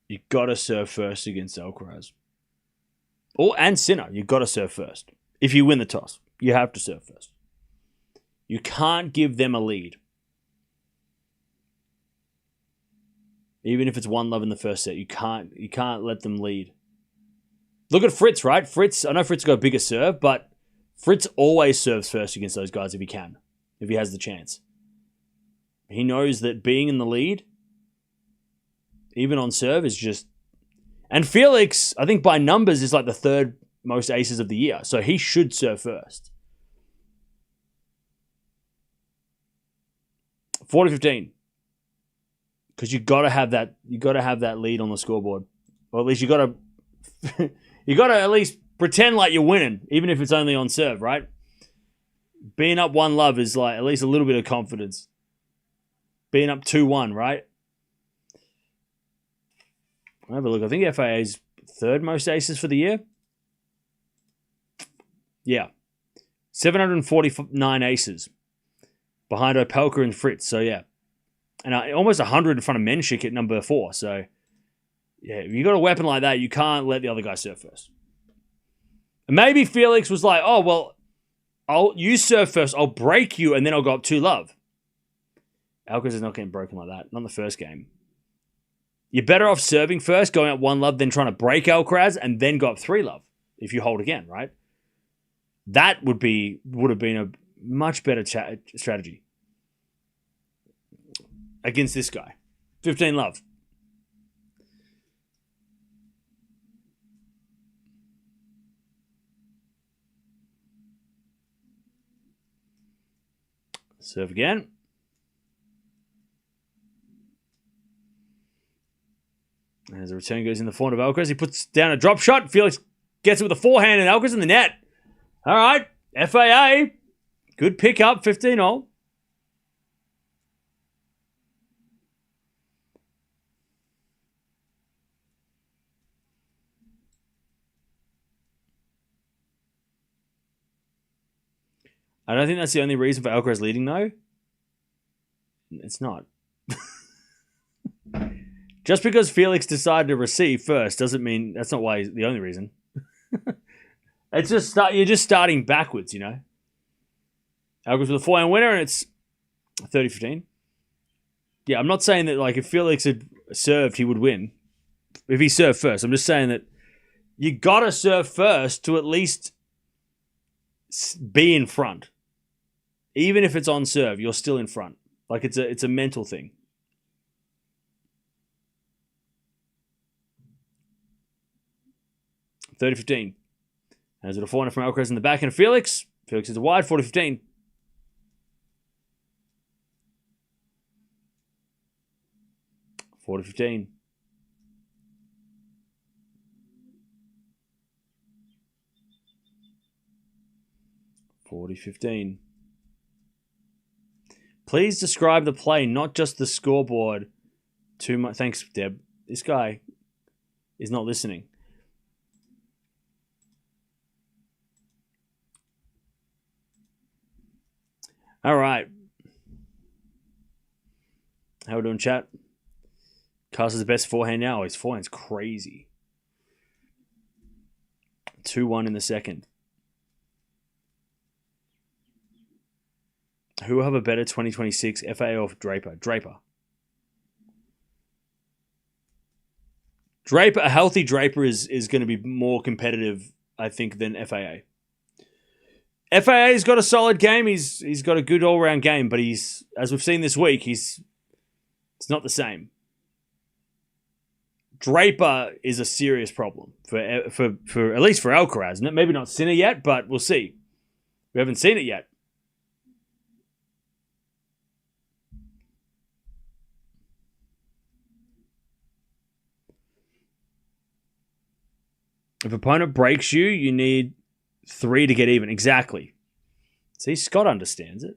You got to serve first against Alcaraz. And Sinner. You got to serve first. If you win the toss, you have to serve first. You can't give them a lead. Even if it's 1-love in the first set, you can't let them lead. Look at Fritz, right? I know Fritz got a bigger serve, but Fritz always serves first against those guys if he can, if he has the chance. He knows that being in the lead, even on serve, is just... And Felix, I think by numbers, is like the third most aces of the year, so he should serve first. 40-15. Because you gotta have that lead on the scoreboard. Or at least you gotta at least pretend like you're winning, even if it's only on serve, right? Being up 1-love is like at least a little bit of confidence. Being up 2-1, right? I'll have a look. I think FAA's third most aces for the year. Yeah. 749 aces. Behind Opelka and Fritz, so yeah. And almost 100 in front of Menchik at number 4. So, yeah, if you got a weapon like that, you can't let the other guy serve first. And maybe Felix was like, oh, well, you serve first. I'll break you, and then I'll go up 2-love. Alcaraz is not getting broken like that. Not in the first game. You're better off serving first, going up 1-love, than trying to break Alcaraz, and then go up 3-love if you hold again, right? That would have been a much better strategy against this guy. 15-love. Serve again. As a return goes in the forehand of Alcaraz, he puts down a drop shot. Felix gets it with a forehand, and Alcaraz in the net. All right, FAA. Good pickup, 15-all. I don't think that's the only reason for Alcaraz leading, though. It's not. Just because Felix decided to receive first doesn't mean that's not why the only reason. It's just you're just starting backwards, you know. Alcaraz with a forehand winner, and it's 30-15. Yeah, I'm not saying that like if Felix had served, he would win. If he served first, I'm just saying that you gotta serve first to at least be in front. Even if it's on serve, you're still in front. Like it's a mental thing. $30-15. As it a forehand from Alcaraz in the back and Felix. Felix is wide, 40-15. $40-15. $40-15. Please describe the play, not just the scoreboard. Too much. Thanks, Deb. This guy is not listening. All right. How we doing, chat? Carlos is the best forehand now. His forehand's crazy. 2-1 in the second. Who will have a better 2026 FA or Draper? Draper. A healthy Draper is going to be more competitive, I think, than FAA. FAA's got a solid game. He's got a good all-round game, but he's, as we've seen this week, it's not the same. Draper is a serious problem for at least for Alcaraz. Maybe not Sinner yet, but we'll see. We haven't seen it yet. If opponent breaks you, you need 3 to get even. Exactly. See, Scott understands it.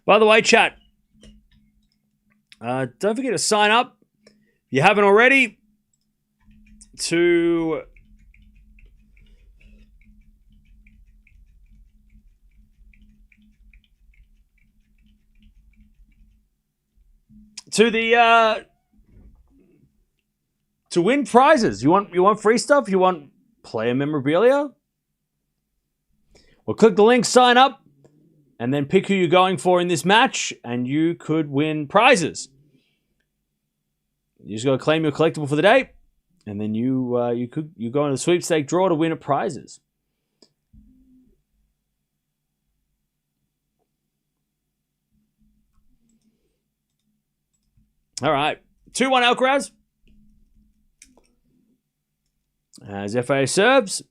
By the way, chat, don't forget to sign up, if you haven't already, to the to win prizes. You want free stuff? You want player memorabilia? Well, click the link, sign up, and then pick who you're going for in this match, and you could win prizes. You just got to claim your collectible for the day, and then you go in the sweepstake draw to win prizes. All right, 2-1 Alcaraz. As FA serves.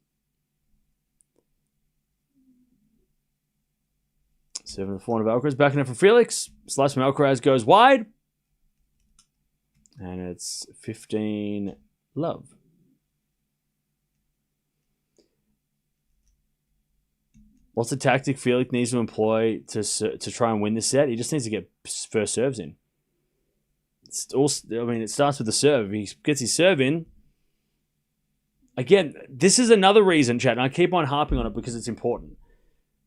7-4 of Alcaraz. Backing up for Felix. Slice from Alcaraz goes wide. And it's 15 love. What's the tactic Felix needs to employ to try and win this set? He just needs to get first serves in. It starts with the serve. If he gets his serve in. Again, this is another reason, chat, and I keep on harping on it because it's important.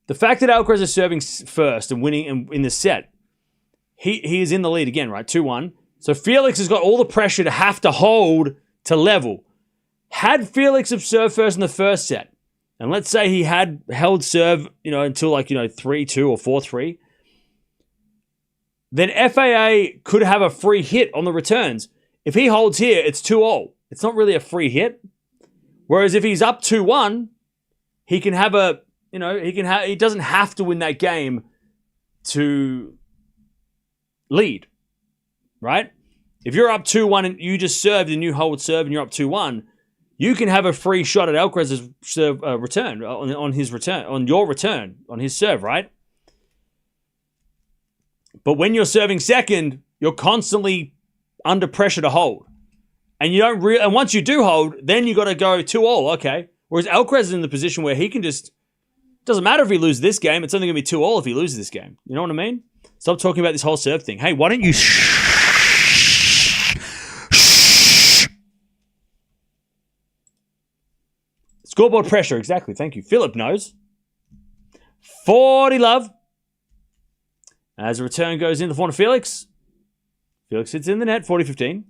The fact that Alcaraz is serving first and winning in the set, he is in the lead again, right? 2-1. So Felix has got all the pressure to have to hold to level. Had Felix have served first in the first set, and let's say he had held serve, until 3-2 or 4-3, then FAA could have a free hit on the returns. If he holds here, it's 2-0. It's not really a free hit. Whereas if he's up 2-1, he can have he doesn't have to win that game to lead, right? If you're up 2-1 and you just served and you hold serve and you're up 2-1, you can have a free shot at Alcaraz's serve return on your return on his serve, right? But when you're serving second, you're constantly under pressure to hold. And you don't and once you do hold, then you got to go 2-0, okay. Whereas Alcaraz is in the position where he can just, doesn't matter if he loses this game, it's only going to be 2-0 if he loses this game. You know what I mean? Stop talking about this whole serve thing. Hey, why don't you Scoreboard pressure, exactly. Thank you. Philip knows. 40 love. As a return goes in the form of Felix. Felix hits in the net, 40-15.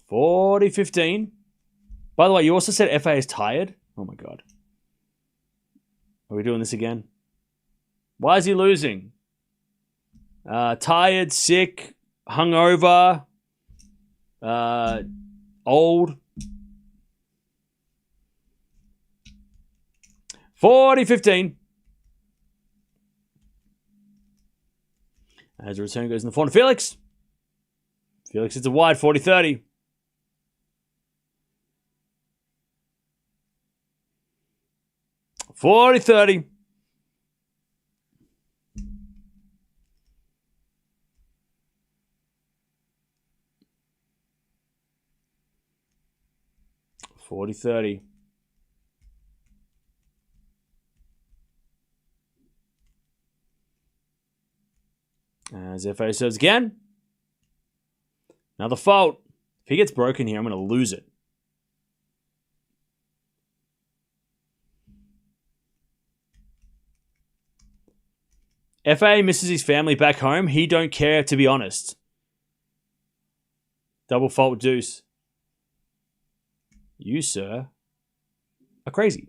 40-15. By the way, you also said FA is tired. Oh my God. Are we doing this again? Why is he losing? Tired, sick, hungover, old. 40-15. As a return goes in the form of Felix. Felix hits a wide, 40-30. 40-30. As FA serves again. Another fault. If he gets broken here, I'm going to lose it. FA misses his family back home. He don't care, to be honest. Double fault deuce. You, sir, are crazy.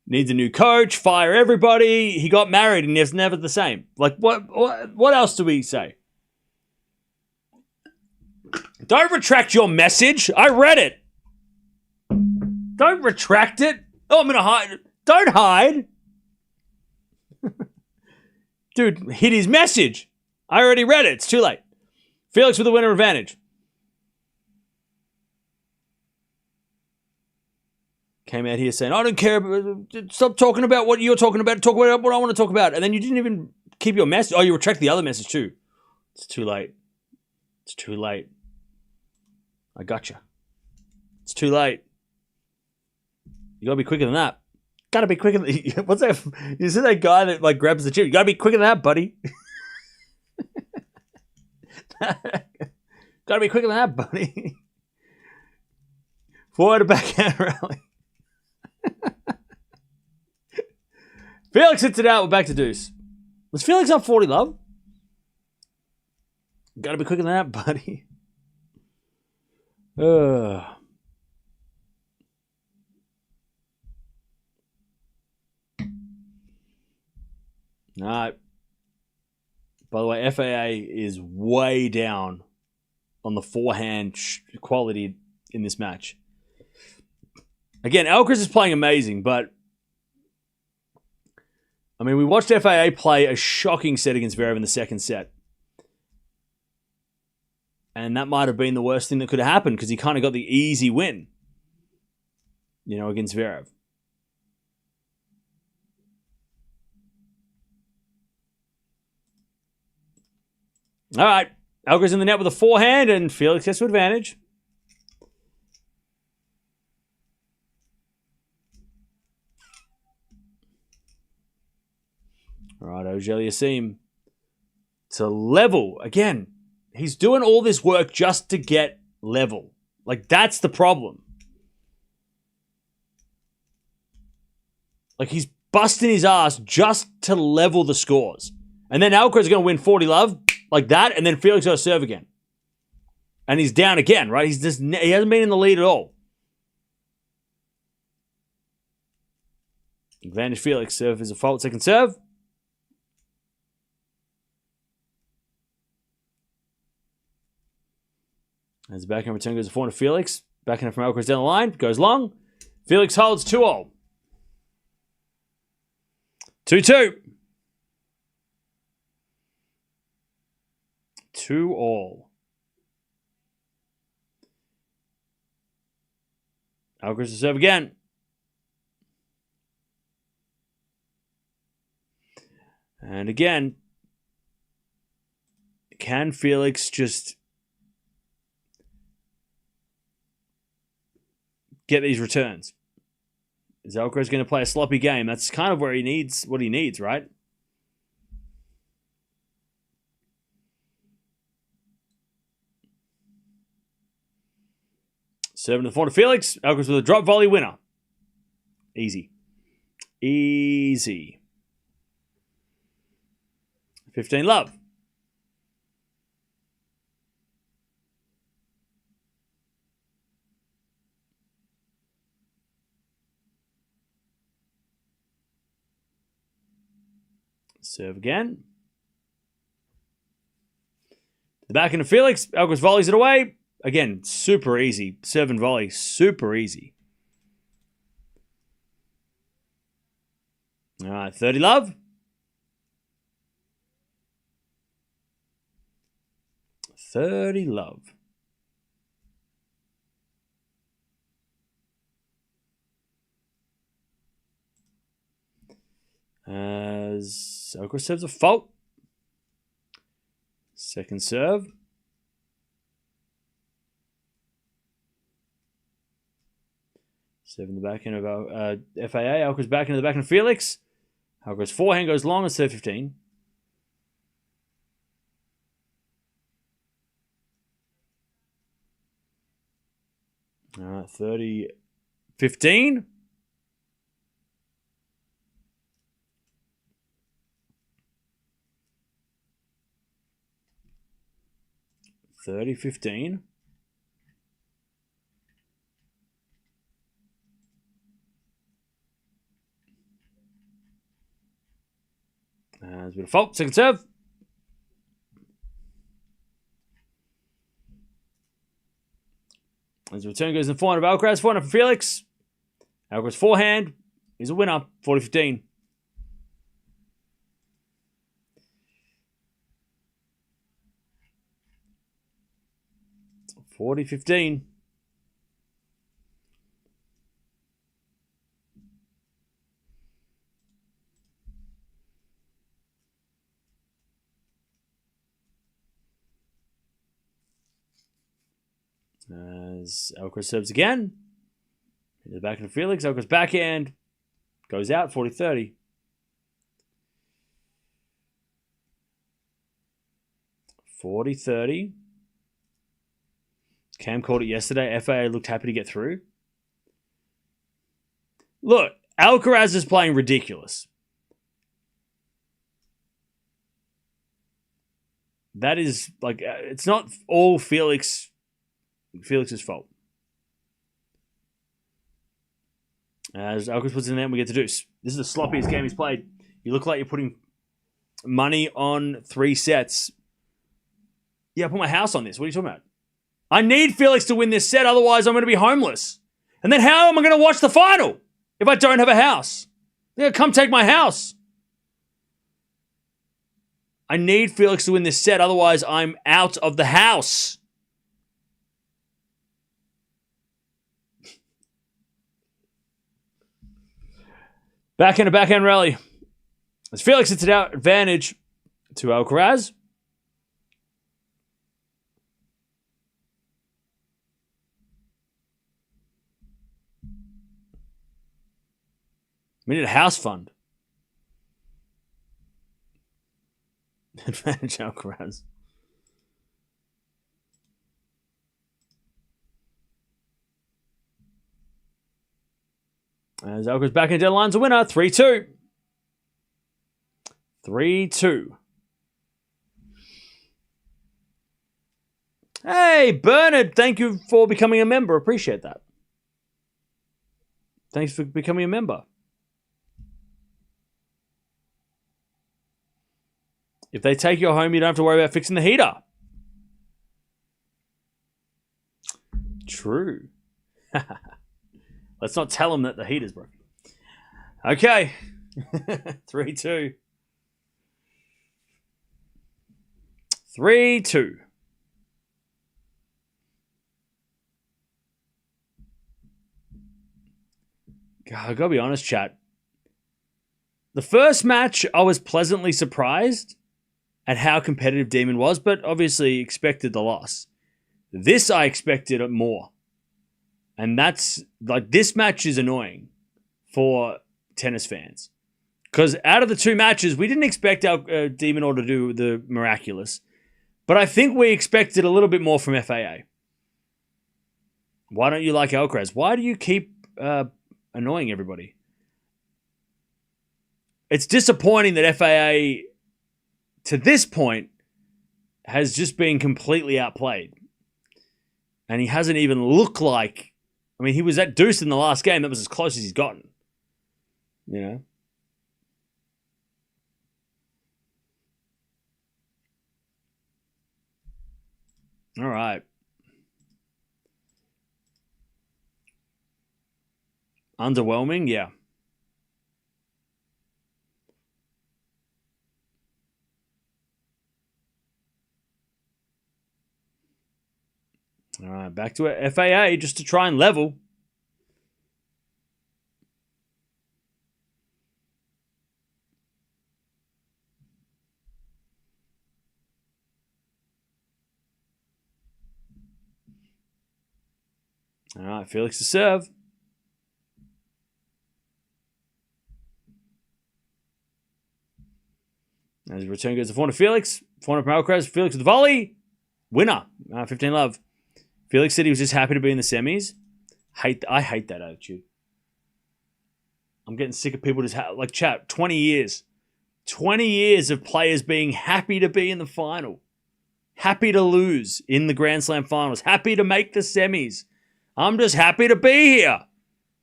Needs a new coach, fire everybody. He got married and it's never the same. Like, what else do we say? Don't retract your message. I read it. Don't retract it. Oh, I'm going to hide. Don't hide. Dude, hit his message. I already read it. It's too late. Felix with the winner advantage. Came out here saying, I don't care. Stop talking about what you're talking about. Talk about what I want to talk about. And then you didn't even keep your message. Oh, you retract the other message too. It's too late. It's too late. I gotcha. It's too late. You gotta be quicker than that. Gotta be quicker than what's that? You see that guy that like grabs the chip? You gotta be quicker than that, buddy. Gotta be quicker than that, buddy. Forward to backhand rally. Felix hits it out. We're back to deuce. Was Felix up 40 love? Gotta be quicker than that, buddy. All right. By the way, FAA is way down on the forehand quality in this match. Again, Alcaraz is playing amazing, but I mean, we watched FAA play a shocking set against Zverev in the second set. And that might have been the worst thing that could have happened because he kind of got the easy win, against Zverev. All right. Alcaraz in the net with a forehand, and Felix gets to advantage. All right, Auger-Aliassime to level. Again, he's doing all this work just to get level. Like, that's the problem. Like, he's busting his ass just to level the scores. And then Alcaraz is going to win 40 love like that, and then Felix goes to serve again. And he's down again, right? He hasn't been in the lead at all. Advantage Felix. Serve is a fault. Second serve. As the backhand return goes to forehand to Felix. Backhand from Alcaraz down the line. Goes long. Felix holds 2-all. 2-2. 2-all. Alcaraz to serve again. And again, can Felix just get these returns? Is Alcaraz going to play a sloppy game? That's kind of where he needs what he needs, right? Serving to the forehand to Felix. Alcaraz with a drop volley winner. Easy. Easy. 15 love. Serve again. The backhand of Felix. Alcaraz volleys it away. Again, super easy. Serve and volley, super easy. All right, 30 love. 30 love. As Alcaraz serves a fault. Second serve. Serving the backhand of FAA. Alcaraz backhand to the backhand of Felix. Alcaraz forehand goes long and serve 15. All right, 30, 15. $30-15. There's a bit of fault. Second serve. As the return goes in forehand of Alcaraz. Forehand for Felix. Alcaraz forehand is a winner. 40-15. $40-15. As Alcaraz serves again. The back of Felix. Alcaraz backhand. Goes out 40-30. Cam called it yesterday. FAA looked happy to get through. Look, Alcaraz is playing ridiculous. That is, like, it's not all Felix's fault. As Alcaraz puts it in there, we get to deuce. This is the sloppiest game he's played. You look like you're putting money on 3 sets. Yeah, I put my house on this. What are you talking about? I need Felix to win this set, otherwise I'm going to be homeless. And then how am I going to watch the final if I don't have a house? They're going to come take my house. I need Felix to win this set, otherwise I'm out of the house. Backhand rally. As Felix hits it out, advantage to Alcaraz. We need a house fund. Advantage Alcaraz. As Alcaraz back in deadline's a winner. 3-2. 3-2. Hey, Bernard, thank you for becoming a member. Appreciate that. Thanks for becoming a member. If they take you home, you don't have to worry about fixing the heater. True. Let's not tell them that the heater's broken. Okay. 3-2. 3-2. God, I gotta be honest, chat. The first match, I was pleasantly surprised at how competitive Demon was, but obviously expected the loss. This, I expected it more. And that's, like, this match is annoying for tennis fans. Because out of the 2 matches, we didn't expect our Demon Order to do the miraculous. But I think we expected a little bit more from FAA. Why don't you like Alcaraz? Why do you keep annoying everybody? It's disappointing that FAA, to this point, has just been completely outplayed. And he hasn't even looked like... I mean, he was at deuce in the last game. That was as close as he's gotten. You know? All right. Underwhelming? Yeah. All right, back to it. FAA just to try and level. All right, Felix to serve. As the return goes to forehand to Felix. Forehand from Alcaraz. Felix with the volley. Winner. 15-love. Felix said he was just happy to be in the semis. I hate that attitude. I'm getting sick of people just like chat. 20 years. 20 years of players being happy to be in the final. Happy to lose in the Grand Slam finals. Happy to make the semis. I'm just happy to be here.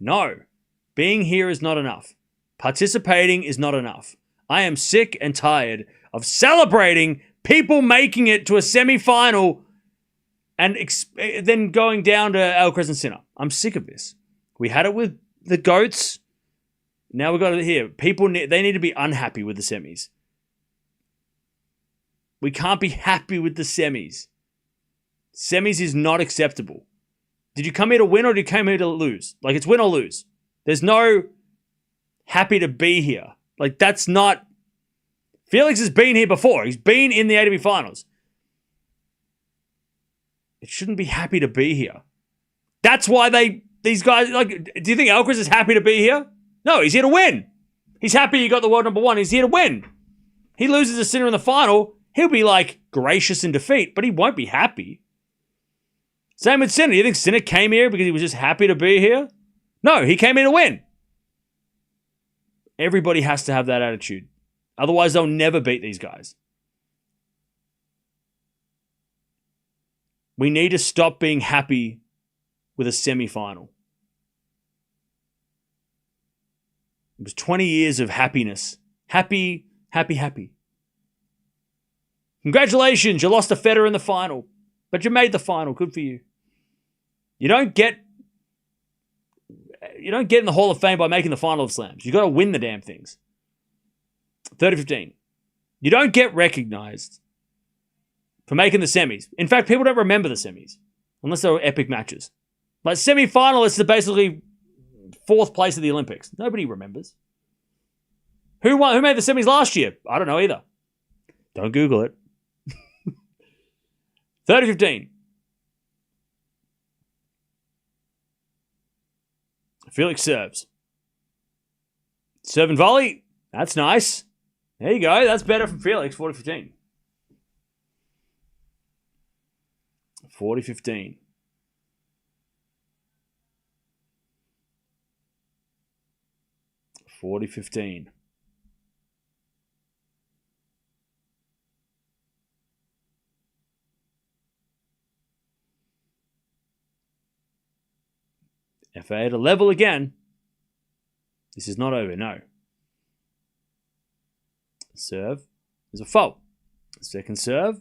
No. Being here is not enough. Participating is not enough. I am sick and tired of celebrating people making it to a semi-final and then going down to Alcaraz and Sinner. I'm sick of this. We had it with the GOATs. Now we've got it here. People, they need to be unhappy with the semis. We can't be happy with the semis. Semis is not acceptable. Did you come here to win or did you come here to lose? Like, it's win or lose. There's no happy to be here. Like, that's not... Felix has been here before. He's been in the ATP Finals. It shouldn't be happy to be here. That's why these guys, like, do you think Alcaraz is happy to be here? No, he's here to win. He's happy he got the world number one. He's here to win. He loses to Sinner in the final, he'll be like gracious in defeat, but he won't be happy. Same with Sinner. You think Sinner came here because he was just happy to be here? No, he came here to win. Everybody has to have that attitude. Otherwise, they'll never beat these guys. We need to stop being happy with a semi-final. It was 20 years of happiness. Happy, happy, happy. Congratulations, you lost to Federer in the final. But you made the final. Good for you. You don't get in the Hall of Fame by making the final of slams. You got to win the damn things. 30-15. You don't get recognized for making the semis. In fact, people don't remember the semis unless they were epic matches. Like semi-finalists are basically fourth place of the Olympics. Nobody remembers. Who won? Who made the semis last year? I don't know either. Don't Google it. 30-15. Felix serves. Serve and volley. That's nice. There you go. That's better from Felix. 40-15. 40-15. FA to level again. This is not over, no. Serve is a fault. Second serve.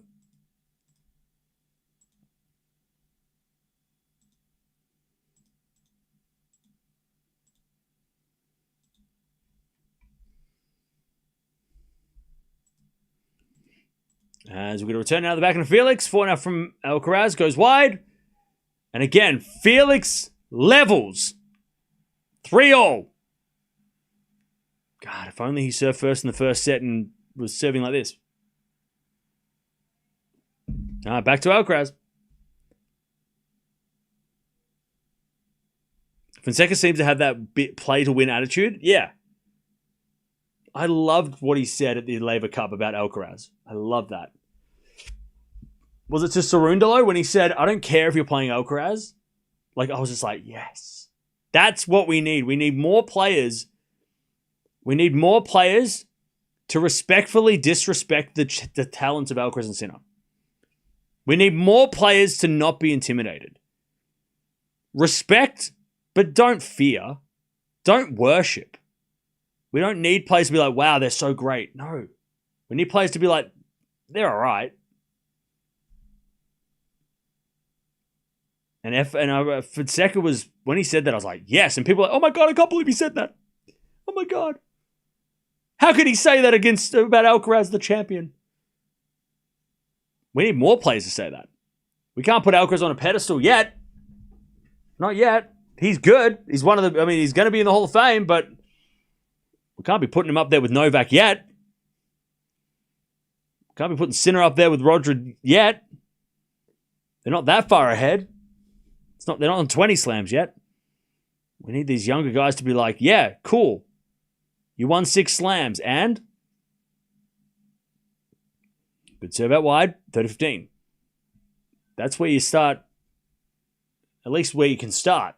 As we're going to return now to the back of Felix. 4 now from Alcaraz. Goes wide. And again, Felix levels. 3-all. God, if only he served first in the first set and was serving like this. Back to Alcaraz. Fonseca seems to have that bit play-to-win attitude. Yeah. I loved what he said at the Laver Cup about Alcaraz. I love that. Was it to Cerundolo when he said, I don't care if you're playing Alcaraz? Like, I was just like, yes. That's what we need. We need more players. We need more players to respectfully disrespect the talents of Alcaraz and Sinner. We need more players to not be intimidated. Respect, but don't fear. Don't worship. We don't need players to be like, wow, they're so great. No. We need players to be like, they're all right. And Fonseca was, when he said that, I was like, yes. And people were like, oh my God, I can't believe he said that. Oh my God. How could he say that about Alcaraz, the champion? We need more players to say that. We can't put Alcaraz on a pedestal yet. Not yet. He's good. He's one of the, he's going to be in the Hall of Fame, but we can't be putting him up there with Novak yet. Can't be putting Sinner up there with Roger yet. They're not that far ahead. They're not on 20 slams yet. We need these younger guys to be like, yeah, cool. You won 6 slams and good serve out wide, 30-15. That's where you start, at least where you can start.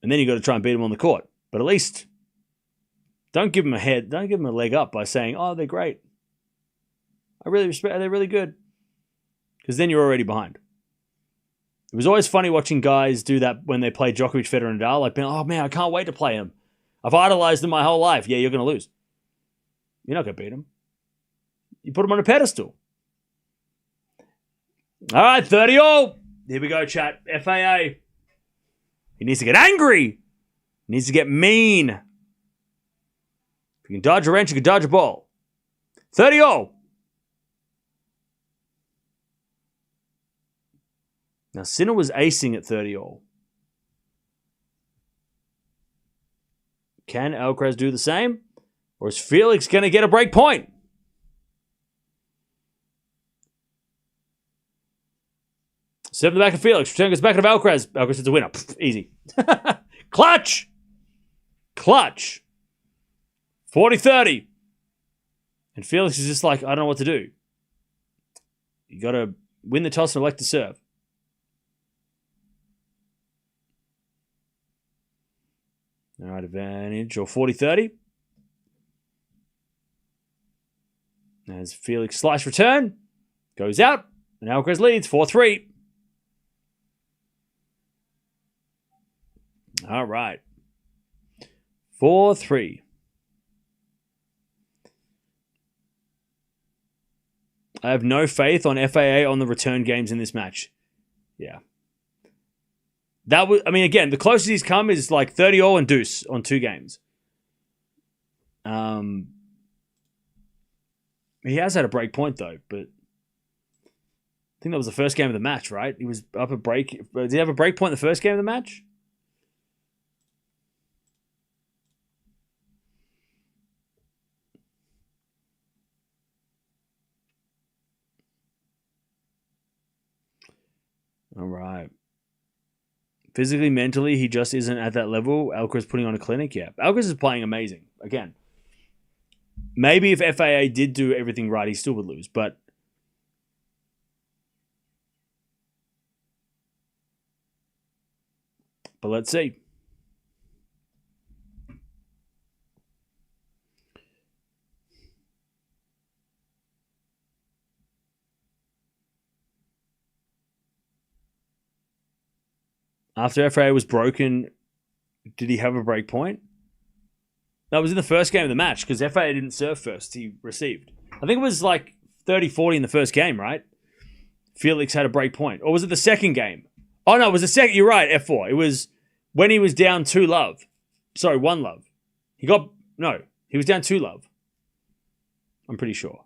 And then you got to try and beat them on the court. But at least don't give them a leg up by saying, oh, they're great. I really respect, they're really good. Because then you're already behind. It was always funny watching guys do that when they play Djokovic, Federer, and Nadal. Like, oh man, I can't wait to play him. I've idolized him my whole life. Yeah, you're going to lose. You're not going to beat him. You put him on a pedestal. All right, 30-all. Here we go, chat. FAA. He needs to get angry. He needs to get mean. If you can dodge a wrench, you can dodge a ball. 30-all. Now, Sinner was acing at 30-all. Can Alcaraz do the same? Or is Felix going to get a break point? Serve the back of Felix. Return goes back to Alcaraz. Alcaraz is a winner. Pfft, easy. Clutch. Clutch. 40-30. And Felix is just like, I don't know what to do. You got to win the toss and elect to serve. All right, advantage or 40-30. As Felix slice return. Goes out. And Alcaraz leads 4-3. All right. 4-3. I have no faith on FAA on the return games in this match. Yeah. That was, I mean, again, the closest he's come is like 30-all and deuce on 2 games. He has had a break point, though, but I think that was the first game of the match, right? He was up a break. Did he have a break point in the first game of the match? All right. Physically, mentally, he just isn't at that level. Alcaraz putting on a clinic. Yeah. Alcaraz is playing amazing. Again, maybe if FAA did do everything right, he still would lose. But let's see. After FAA was broken, did he have a break point? That was in the first game of the match because FAA didn't serve first. He received. I think it was like 30-40 in the first game, right? Felix had a break point. Or was it the second game? Oh, no, it was the second. You're right, F4. It was when he was down 2-love. Sorry, 1-love. He was down 2-love. I'm pretty sure.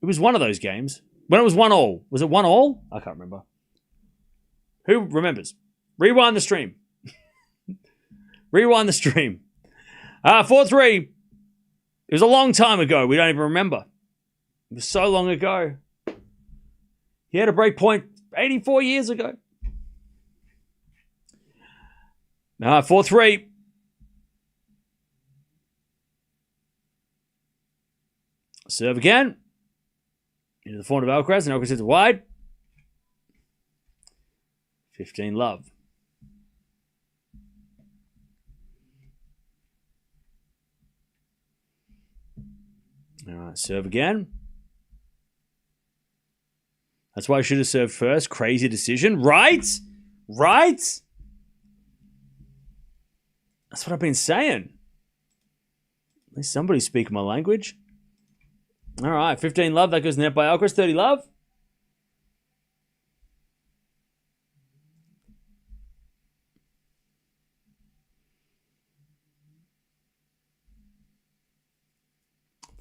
It was one of those games. When it was 1-all. Was it 1-all? I can't remember. Who remembers? Rewind the stream. Rewind the stream. 4-3. It was a long time ago. We don't even remember. It was so long ago. He had a break point 84 years ago. 4-3. Serve again. Into the forehand of Alcaraz. And Alcaraz hits it wide. 15-love. All right, serve again. That's why I should have served first. Crazy decision. Right? Right? That's what I've been saying. At least somebody speak my language. All right, 15-love. That goes net by Alcaraz. 30-love.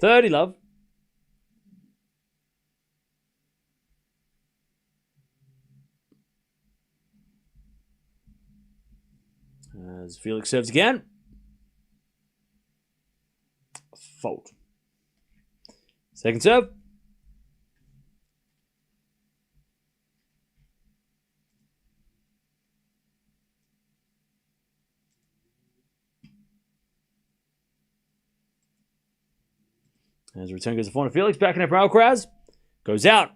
$30-love. As Felix serves again. Fault. Second serve. As return goes to forehand of Felix. Back in for Alcaraz. Goes out.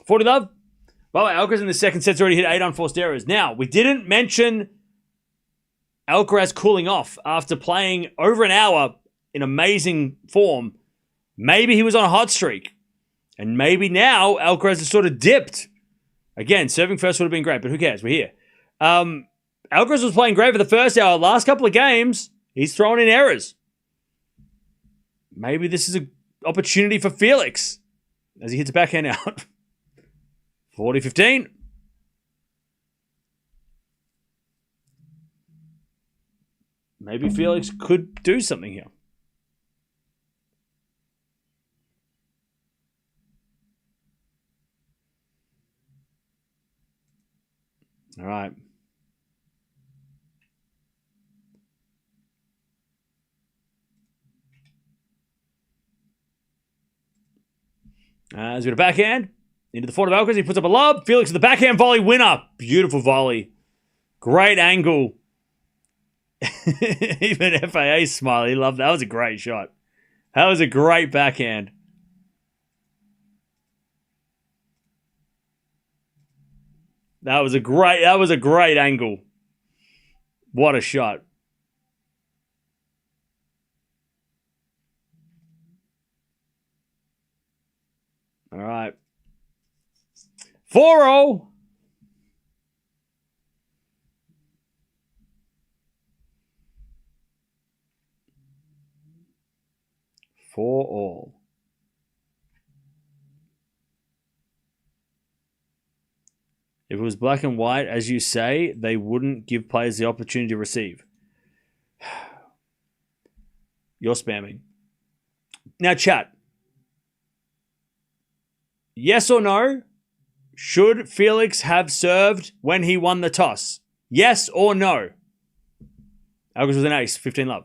$40-love. By the way, Alcaraz in the second set's already hit 8 unforced errors. Now, we didn't mention Alcaraz cooling off after playing over an hour in amazing form. Maybe he was on a hot streak. And maybe now Alcaraz has sort of dipped. Again, serving first would have been great, but who cares? We're here. Alcaraz was playing great for the first hour. Last couple of games, he's throwing in errors. Maybe this is an opportunity for Felix as he hits a backhand out. 40-15. Maybe Felix could do something here. He's got a backhand. Into the forehand of Alcaraz. He puts up a lob. Felix with the backhand volley. Winner. Beautiful volley. Great angle. Even FAA smile. He loved that. That was a great shot. That was a great backhand. That was a great angle. What a shot. All right. 4-0. For all. If it was black and white, as you say, they wouldn't give players the opportunity to receive. You're spamming. Now, chat. Yes or no? Should Felix have served when he won the toss? Yes or no? Alcaraz was an ace, 15 love.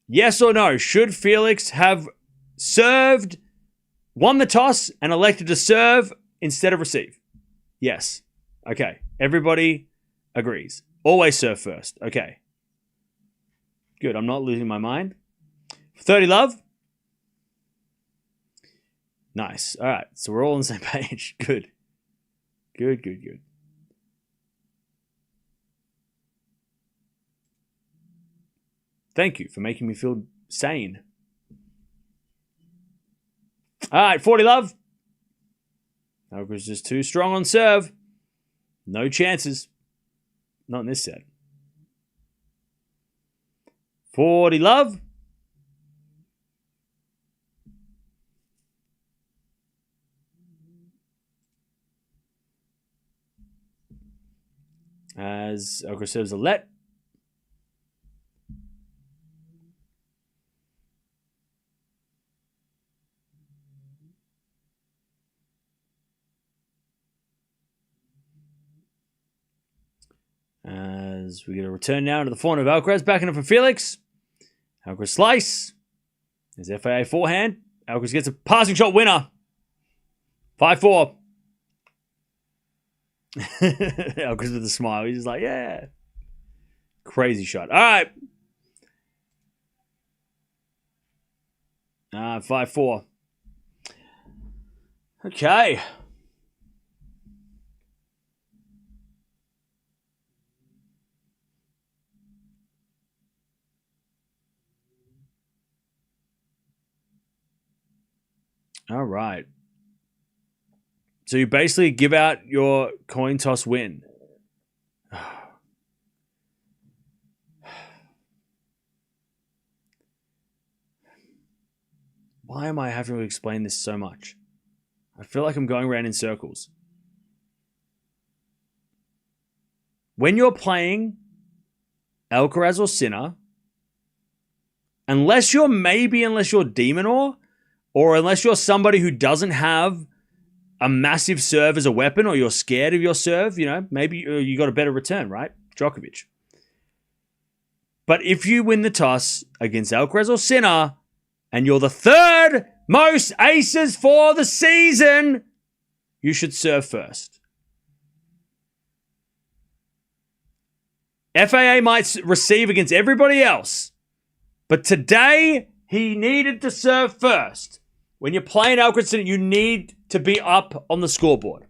Yes or no? Should Felix have served, won the toss, and elected to serve instead of receive? Yes. Okay. Everybody agrees. Always serve first. Okay. Good. I'm not losing my mind. 30 love. Nice. All right. So we're all on the same page. Good. Good, good, good. Thank you for making me feel sane. All right, 40 love. Alcaraz just too strong on serve. No chances. Not in this set. 40 love. As Alcaraz serves a let. As we get a return now to the forehand of Alcaraz. Backing up for Felix. Alcaraz slice. There's FAA forehand. Alcaraz gets a passing shot winner. 5-4. Alcaraz with a smile. He's just like, yeah. Crazy shot. All right. 5-4. Okay. All right. So you basically give out your coin toss win. Why am I having to explain this so much? I feel like I'm going around in circles. When you're playing Alcaraz or Sinner, unless you're Demonor, or unless you're somebody who doesn't have a massive serve as a weapon, or you're scared of your serve, you know, maybe you got a better return, right? Djokovic. But if you win the toss against Alcaraz or Sinner, and you're the third most aces for the season, you should serve first. FAA might receive against everybody else, but today he needed to serve first. When you're playing Alcaraz, you need to be up on the scoreboard.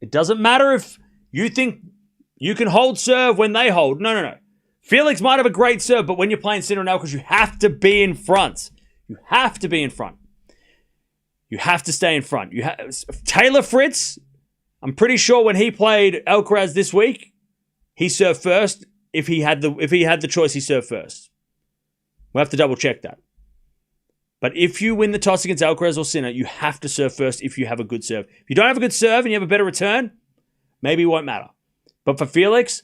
It doesn't matter if you think you can hold serve when they hold. No. Felix might have a great serve, but when you're playing Sinner and Alcaraz, you have to be in front. You have to be in front. You have to stay in front. Taylor Fritz, I'm pretty sure when he played Alcaraz this week, he served first. If he had the choice, he served first. We'll have to double check that. But if you win the toss against Alcaraz or Sinner, you have to serve first if you have a good serve. If you don't have a good serve and you have a better return, maybe it won't matter. But for Felix,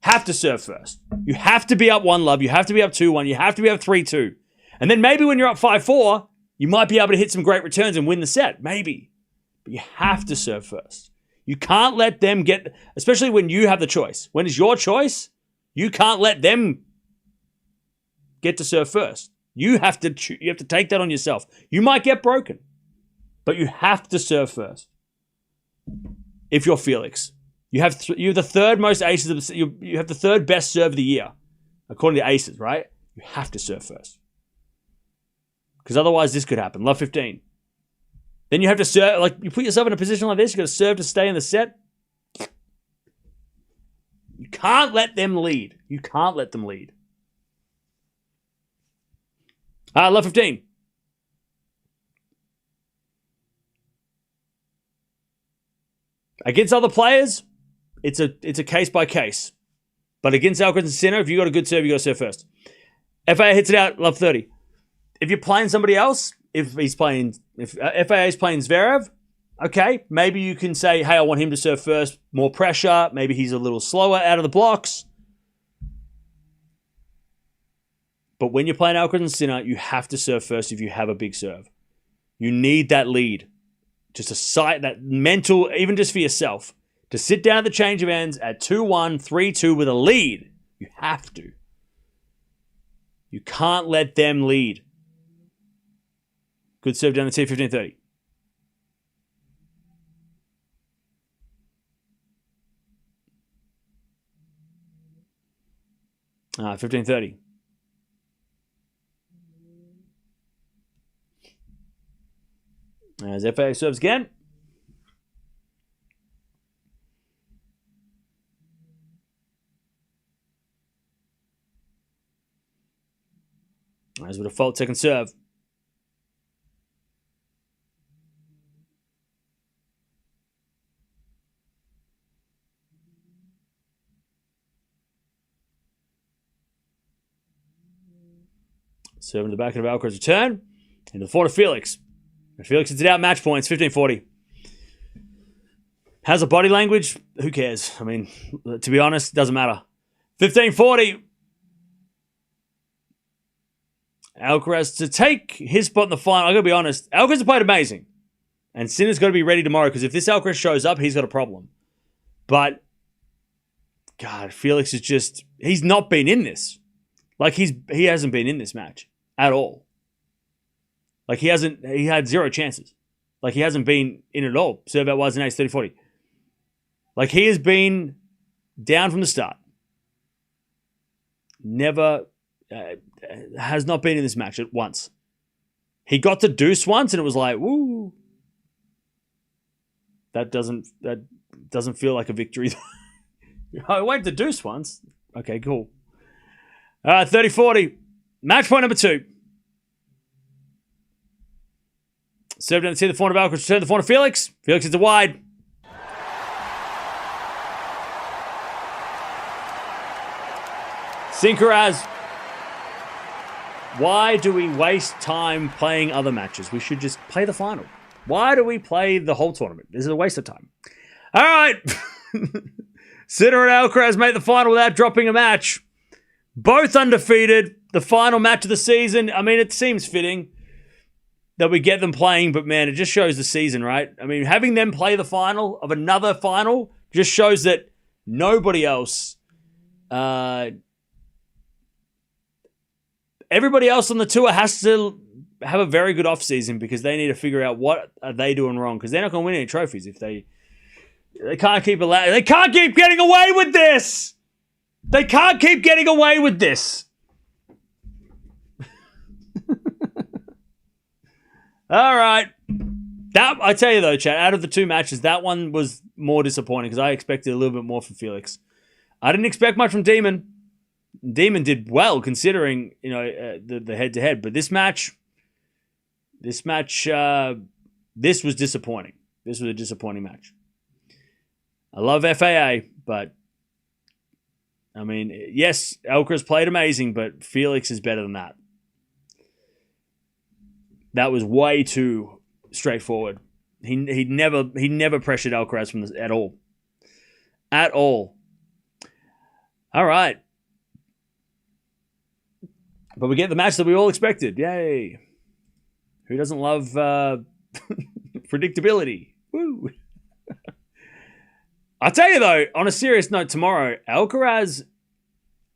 have to serve first. You have to be up 1 love. You have to be up 2-1. You have to be up 3-2. And then maybe when you're up 5-4, you might be able to hit some great returns and win the set. Maybe. But you have to serve first. You can't let them get, especially when you have the choice. When it's your choice, you can't let them get to serve first. You have to take that on yourself. You might get broken, but you have to serve first. If you're Felix, you have the third most aces. You have the third best serve of the year, according to aces, right? You have to serve first, because otherwise this could happen. Love 15. Then you have to serve. Like, you put yourself in a position like this. You got to serve to stay in the set. You can't let them lead. You can't let them lead. Love 15. Against other players, it's a case by case. But against Alcaraz and Sinner, if you got a good serve, you got to serve first. FAA hits it out, love 30. If you're playing somebody else, if FAA is playing Zverev, okay, maybe you can say, hey, I want him to serve first, more pressure. Maybe he's a little slower out of the blocks. But when you're playing Alcaraz and Sinner, you have to serve first if you have a big serve. You need that lead. Just a sight, that mental, even just for yourself, to sit down at the change of ends at 2-1, 3-2 with a lead. You have to. You can't let them lead. Good serve down the tee, 15-30. Ah, 15-30. As FAA serves again. As with a fault second serve. Serving to the back of Alcaraz return. Into the forward of Felix. And Felix hits it out, match points, 15-40. How's the body language? Who cares? I mean, to be honest, it doesn't matter. 15-40. Alcaraz to take his spot in the final. I gotta be honest, Alcaraz has played amazing. And Sinner's got to be ready tomorrow, because if this Alcaraz shows up, he's got a problem. But, God, Felix is just, he's not been in this. Like, he hasn't been in this match at all. Like, he had zero chances. Like, he hasn't been in it at all. Serve out wise and ace, 30-40. Like, he has been down from the start. Never, has not been in this match at once. He got to deuce once, and it was like, woo. That doesn't feel like a victory. I went to deuce once. Okay, cool. 30-40. Match point number 2. Serve down the tee, the forehand of Alcaraz, return the forehand of Felix. Felix hits it wide. Sinkeraz. Why do we waste time playing other matches? We should just play the final. Why do we play the whole tournament? This is a waste of time. All right. Sinner and Alcaraz made the final without dropping a match. Both undefeated. The final match of the season. I mean, it seems fitting that we get them playing, but man, it just shows the season, right? I mean, having them play the final of another final just shows that nobody else, everybody else on the tour has to have a very good offseason, because they need to figure out what are they doing wrong, because they're not going to win any trophies if they can't keep getting away with this. They can't keep getting away with this. All right. That, I tell you though, chat, out of the two matches, that one was more disappointing, because I expected a little bit more from Felix. I didn't expect much from Demon. Demon did well considering, the head-to-head. But this match, this was disappointing. This was a disappointing match. I love FAA, but I mean, yes, Alcaraz played amazing, but Felix is better than that. That was way too straightforward. He never pressured Alcaraz from this at all. At all. All right. But we get the match that we all expected. Yay. Who doesn't love predictability? Woo. I'll tell you though, on a serious note, tomorrow, Alcaraz,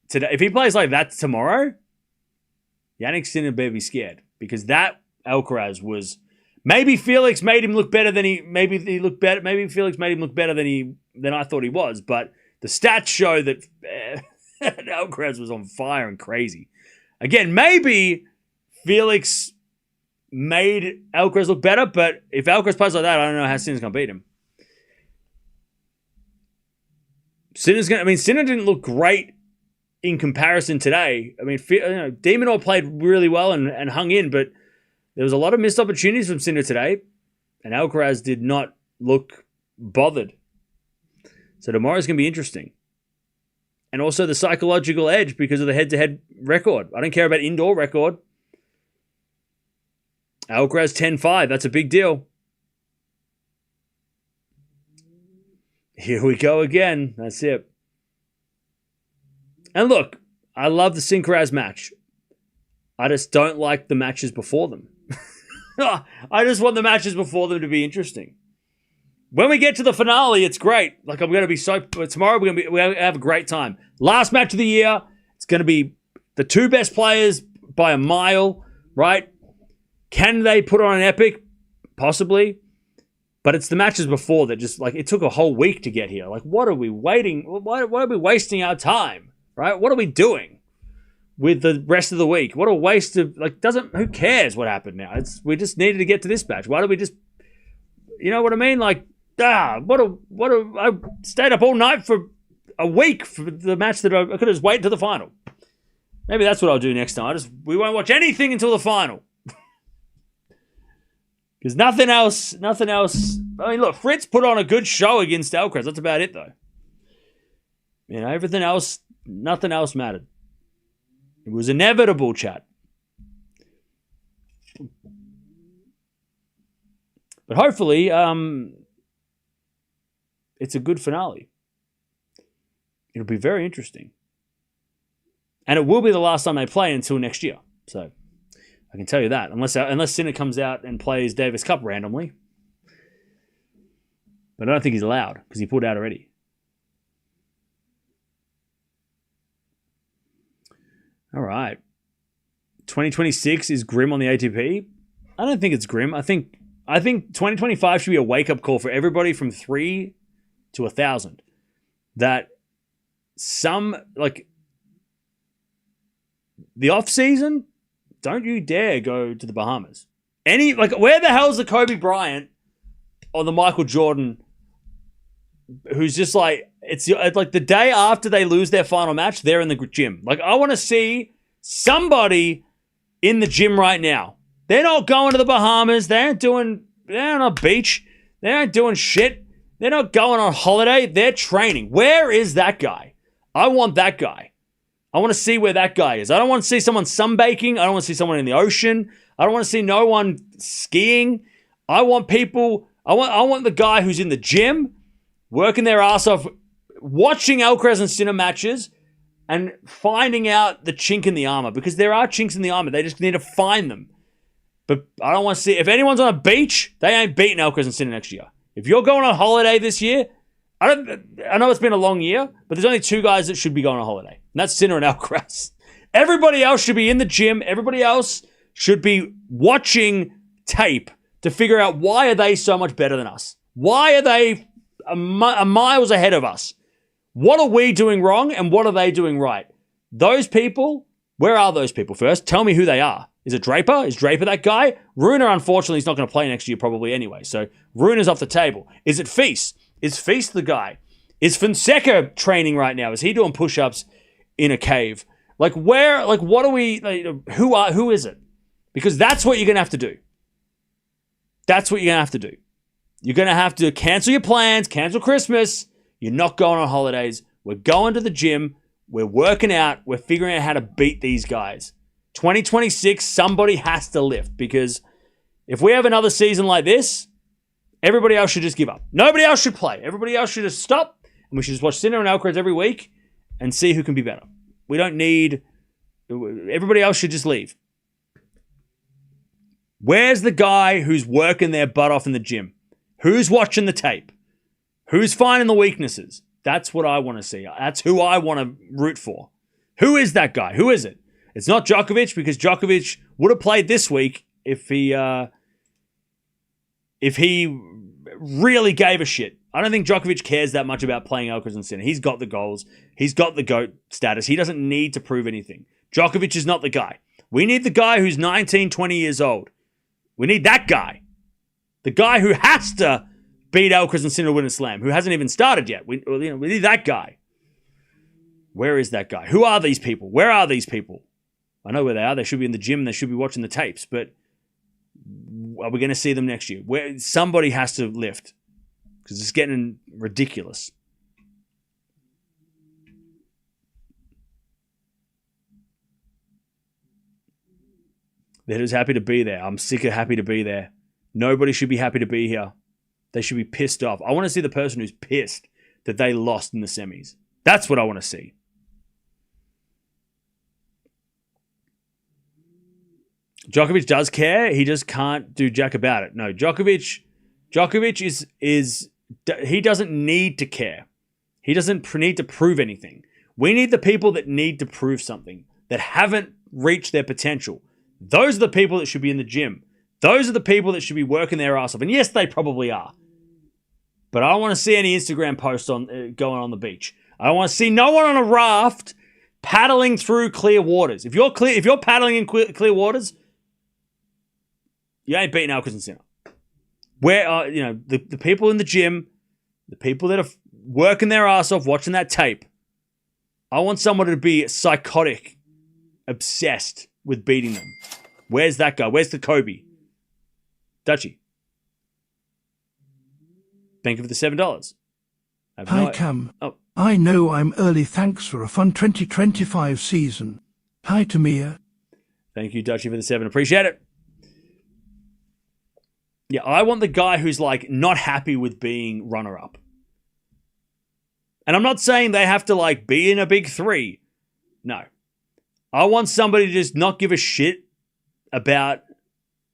today, if he plays like that tomorrow, Jannik Sinner better be scared because that Alcaraz was. Maybe Felix made him look better than Maybe Felix made him look better than I thought he was. But the stats show that Alcaraz was on fire and crazy. Again, maybe Felix made Alcaraz look better, but if Alcaraz plays like that, I don't know how Sinner's going to beat him. Sinner didn't look great in comparison today. I mean, Demonor played really well and hung in, but there was a lot of missed opportunities from Sinner today, and Alcaraz did not look bothered. So tomorrow's going to be interesting. And also the psychological edge because of the head-to-head record. I don't care about indoor record. Alcaraz 10-5. That's a big deal. Here we go again. That's it. And look, I love the Sinner match. I just don't like the matches before them. I just want the matches before them to be interesting. When we get to the finale, it's great. Like I'm going to be tomorrow. We're going to have a great time. Last match of the year. It's going to be the two best players by a mile, right? Can they put on an epic? Possibly. But it's the matches before that just like it took a whole week to get here. Like, what are we waiting? Why are we wasting our time? Right? What are we doing with the rest of the week? What a waste of who cares what happened now? We just needed to get to this match. Why do we just you know what I mean? Like, I stayed up all night for a week for the match that I could just wait until the final. Maybe that's what I'll do next time. We won't watch anything until the final. Because nothing else. I mean, look, Fritz put on a good show against Alcaraz. That's about it, though. You know, everything else, nothing else mattered. It was inevitable, chat. But hopefully, it's a good finale. It'll be very interesting. And it will be the last time they play until next year. So, I can tell you that. Unless Sinner comes out and plays Davis Cup randomly. But I don't think he's allowed because he pulled out already. All right. 2026 is grim on the ATP. I don't think it's grim. I think 2025 should be a wake-up call for everybody from 3 to 1,000. That the off-season, don't you dare go to the Bahamas. Where the hell's the Kobe Bryant or the Michael Jordan who's just it's like the day after they lose their final match, they're in the gym. Like, I want to see somebody in the gym right now. They're not going to the Bahamas. They're on a beach. They aren't doing shit. They're not going on holiday. They're training. Where is that guy? I want that guy. I want to see where that guy is. I don't want to see someone sunbaking. I don't want to see someone in the ocean. I don't want to see no one skiing. I want the guy who's in the gym, working their ass off, watching Alcaraz and Sinner matches, and finding out the chink in the armor. Because there are chinks in the armor. They just need to find them. But I don't want to see... If anyone's on a beach, they ain't beating Alcaraz and Sinner next year. If you're going on holiday this year, I know it's been a long year, but there's only two guys that should be going on holiday. And that's Sinner and Alcaraz. Everybody else should be in the gym. Everybody else should be watching tape to figure out why are they so much better than us? Why are they miles ahead of us? What are we doing wrong and what are they doing right? Those people, where are those people first? Tell me who they are. Is it Draper? Is Draper that guy? Runa, unfortunately, is not going to play next year probably anyway. So Runa's off the table. Is it Feast? Is Feast the guy? Is Fonseca training right now? Is he doing push-ups in a cave? What are we, who is it? Because that's what you're going to have to do. That's what you're going to have to do. You're going to have to cancel your plans, cancel Christmas. You're not going on holidays. We're going to the gym. We're working out. We're figuring out how to beat these guys. 2026, somebody has to lift because if we have another season like this, everybody else should just give up. Nobody else should play. Everybody else should just stop and we should just watch Sinner and Alcaraz every week and see who can be better. We don't need... Everybody else should just leave. Where's the guy who's working their butt off in the gym? Who's watching the tape? Who's finding the weaknesses? That's what I want to see. That's who I want to root for. Who is that guy? Who is it? It's not Djokovic, because Djokovic would have played this week if he really gave a shit. I don't think Djokovic cares that much about playing Alcaraz and Sinner. He's got the goals. He's got the GOAT status. He doesn't need to prove anything. Djokovic is not the guy. We need the guy who's 19, 20 years old. We need that guy. The guy who has to beat Alcaraz and Sinner to win a slam, who hasn't even started yet. We need that guy. Where is that guy? Who are these people? Where are these people? I know where they are. They should be in the gym. They should be watching the tapes. But are we going to see them next year? Somebody has to lift, because it's getting ridiculous. They're just happy to be there. I'm sick of happy to be there. Nobody should be happy to be here. They should be pissed off. I want to see the person who's pissed that they lost in the semis. That's what I want to see. Djokovic does care. He just can't do jack about it. No, Djokovic is he doesn't need to care. He doesn't need to prove anything. We need the people that need to prove something, that haven't reached their potential. Those are the people that should be in the gym. Those are the people that should be working their ass off. And yes, they probably are. But I don't want to see any Instagram posts on going on the beach. I don't want to see no one on a raft paddling through clear waters. If you're paddling in clear waters, you ain't beating Alcaraz and Sinner. Where are the people in the gym, the people that are working their ass off watching that tape? I want someone to be psychotic, obsessed with beating them. Where's that guy? Where's the Kobe? Dutchie. Thank you for the $7. Hi, Cam. Oh. I know I'm early. Thanks for a fun 2025 season. Hi to Mia. Thank you, Dutchie, for the 7. Appreciate it. Yeah, I want the guy who's like not happy with being runner-up. And I'm not saying they have to like be in a big 3. No. I want somebody to just not give a shit about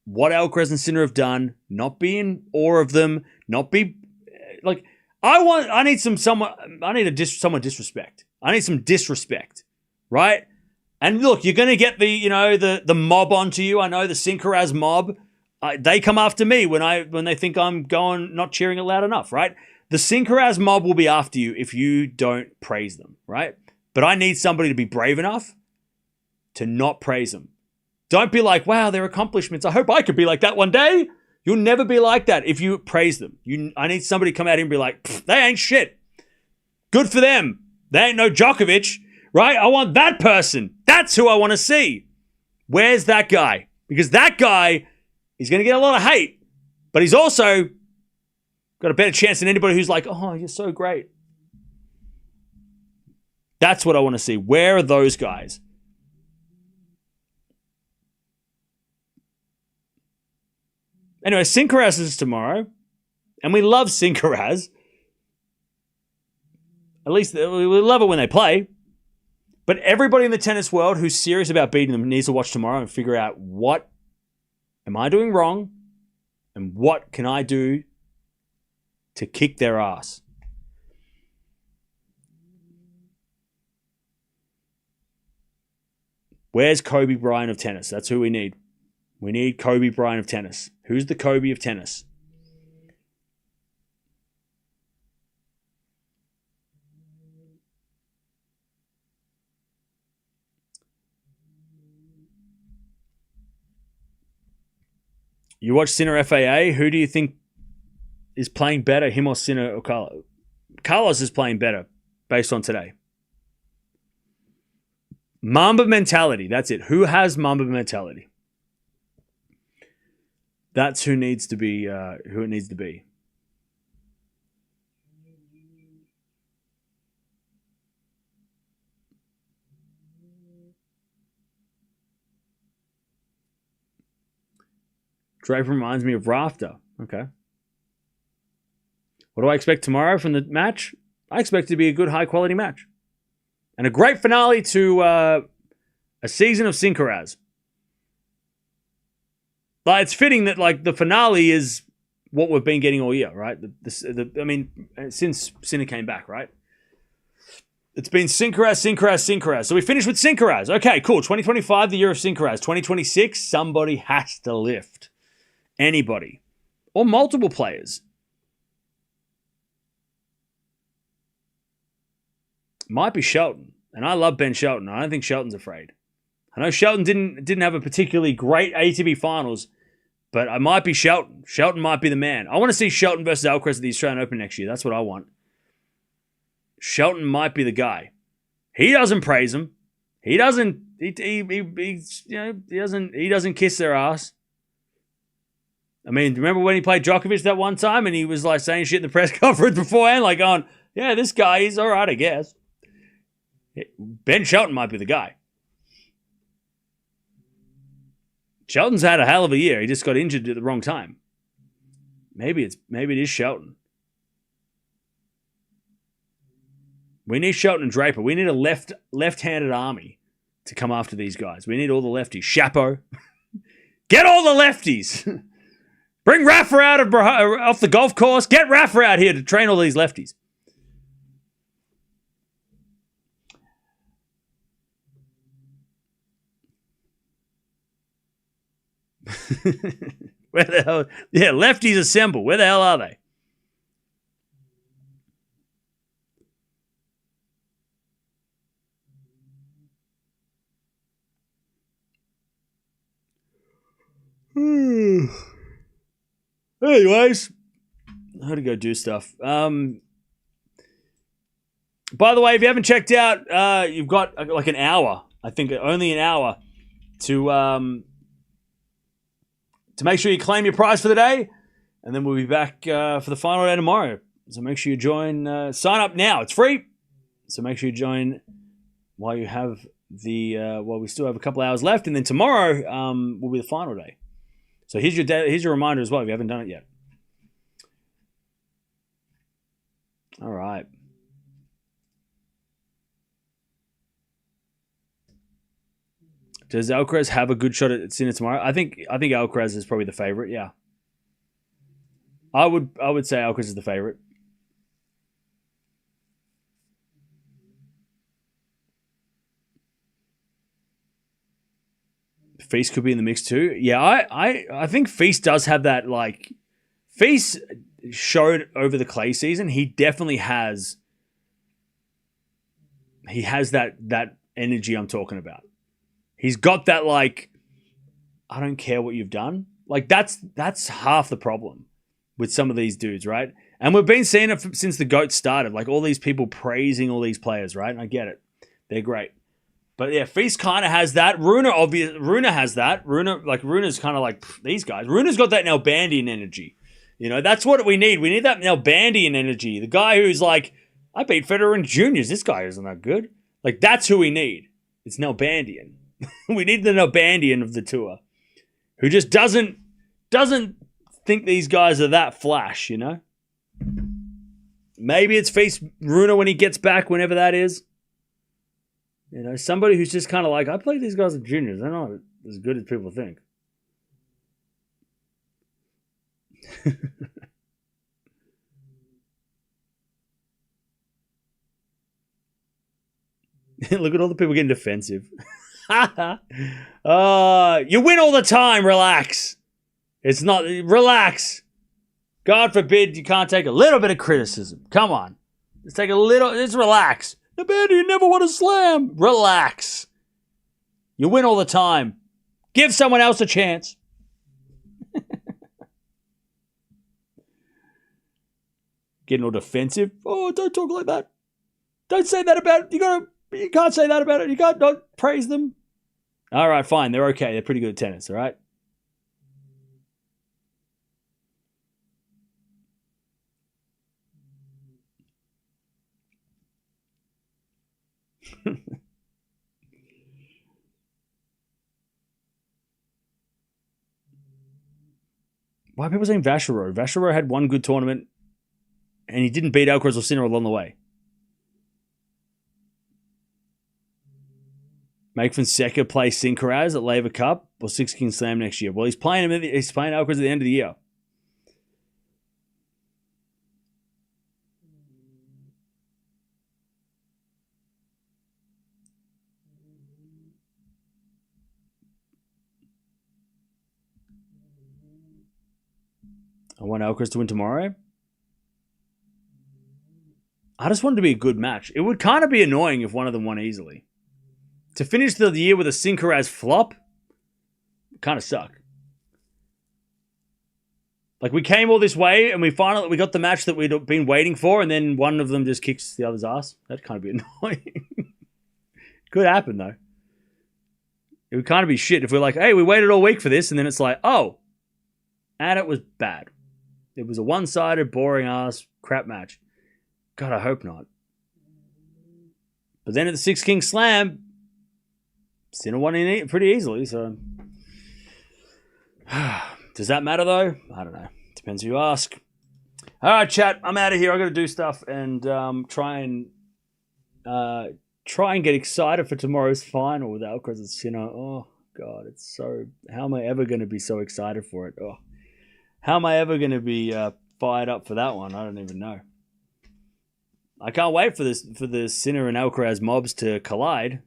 what Alcaraz and Sinner have done, not be in awe of them, not be like I need someone disrespect. I need some disrespect, right? And look, you're going to get the mob onto you. I know the Sinkeraz mob. They come after me when they think I'm not cheering it loud enough, right? The Sinkeraz mob will be after you if you don't praise them, right? But I need somebody to be brave enough to not praise them. Don't be like, wow, their accomplishments. I hope I could be like that one day. You'll never be like that if you praise them. I need somebody to come out here and be like, they ain't shit. Good for them. They ain't no Djokovic, right? I want that person. That's who I want to see. Where's that guy? Because that guy is going to get a lot of hate, but he's also got a better chance than anybody who's like, oh, you're so great. That's what I want to see. Where are those guys? Anyway, Sinkeraz is tomorrow, and we love Sinkeraz. At least we love it when they play. But everybody in the tennis world who's serious about beating them needs to watch tomorrow and figure out, what am I doing wrong, and what can I do to kick their ass? Where's Kobe Bryant of tennis? That's who we need. We need Kobe Bryant of tennis. Who's the Kobe of tennis? You watch Sinner FAA. Who do you think is playing better, him or Sinner or Carlos? Carlos is playing better based on today. Mamba mentality. That's it. Who has Mamba mentality? That's who needs to be. Who it needs to be. Draper reminds me of Rafter. Okay. What do I expect tomorrow from the match? I expect it to be a good, high-quality match. And a great finale to a season of Sinkeraz. Like, it's fitting that like the finale is what we've been getting all year, right? Since Sinner came back, right? It's been Sincaraz. So we finished with Sincaraz. Okay, cool. 2025, the year of Sincaraz. 2026, somebody has to lift. Anybody. Or multiple players. Might be Shelton. And I love Ben Shelton. I don't think Shelton's afraid. I know Shelton didn't have a particularly great ATP Finals, but I might be Shelton. Shelton might be the man. I want to see Shelton versus Alcaraz at the Australian Open next year. That's what I want. Shelton might be the guy. He doesn't praise them. He doesn't. He doesn't kiss their ass. I mean, remember when he played Djokovic that one time and he was like saying shit in the press conference beforehand, like going, "Yeah, this guy is all right, I guess." Ben Shelton might be the guy. Shelton's had a hell of a year. He just got injured at the wrong time. Maybe it is Shelton. We need Shelton and Draper. We need a left-handed army to come after these guys. We need all the lefties. Chapo. Get all the lefties. Bring Rafa out off the golf course. Get Rafa out here to train all these lefties. Where the hell? Yeah, lefties assemble. Where the hell are they? Anyways, I had to go do stuff. By the way, if you haven't checked out, you've got like an hour. I think only an hour to make sure you claim your prize for the day, and then we'll be back for the final day tomorrow. So make sure you join. Sign up now; it's free. So make sure you join while you have while we still have a couple hours left, and then tomorrow will be the final day. So here's your reminder as well if you haven't done it yet. All right. Does Alcaraz have a good shot at Sinner tomorrow? I think Alcaraz is probably the favorite. Yeah, I would say Alcaraz is the favorite. Feast could be in the mix too. Yeah, I think Feast does have that, like, Feast showed over the clay season. He definitely has. He has that energy I'm talking about. He's got that, like, I don't care what you've done. Like, that's half the problem with some of these dudes, right? And we've been seeing it since the GOAT started. Like, all these people praising all these players, right? And I get it. They're great. But yeah, Feast kind of has that. Runa has that. Runa's kind of like these guys. Runa's got that Nalbandian energy. You know, that's what we need. We need that Nalbandian energy. The guy who's like, I beat Federer in juniors. This guy isn't that good. Like, that's who we need. It's Nalbandian. We need the Nalbandian of the tour, who just doesn't think these guys are that flash, you know? Maybe it's Feast Runa when he gets back, whenever that is. You know, somebody who's just kind of like, I played these guys in juniors. They're not as good as people think. Look at all the people getting defensive. You win all the time. Relax. It's not. Relax. God forbid you can't take a little bit of criticism. Come on. Let's take a little. Just relax. Nobody, you never won a slam. Relax. You win all the time. Give someone else a chance. Getting all defensive. Oh, don't talk like that. Don't say that about it. You can't say that about it. Don't praise them. All right, fine. They're okay. They're pretty good at tennis, all right? Why are people saying Vachereau? Vachereau had one good tournament and he didn't beat Alcaraz or Sinner along the way. Make Fonseca play Sincaraz at Laver Cup or Six Kings Slam next year. Well, he's playing Alcaraz at the end of the year. I want Alcaraz to win tomorrow. I just want it to be a good match. It would kind of be annoying if one of them won easily. To finish the year with a Sinker-as flop, kind of suck. Like, we came all this way and we got the match that we'd been waiting for, and then one of them just kicks the other's ass. That'd kind of be annoying. Could happen, though. It would kind of be shit if we're like, hey, we waited all week for this, and then it's like, oh, and it was bad. It was a one-sided, boring-ass crap match. God, I hope not. But then at the Six King Slam, Sinner won in pretty easily, so... Does that matter, though? I don't know. Depends who you ask. All right, chat. I'm out of here. I've got to do stuff and try and get excited for tomorrow's final with Alcaraz and Sinner. Oh, God. It's so... How am I ever going to be so excited for it? Oh. How am I ever going to be fired up for that one? I don't even know. I can't wait for the Sinner and Alcaraz mobs to collide.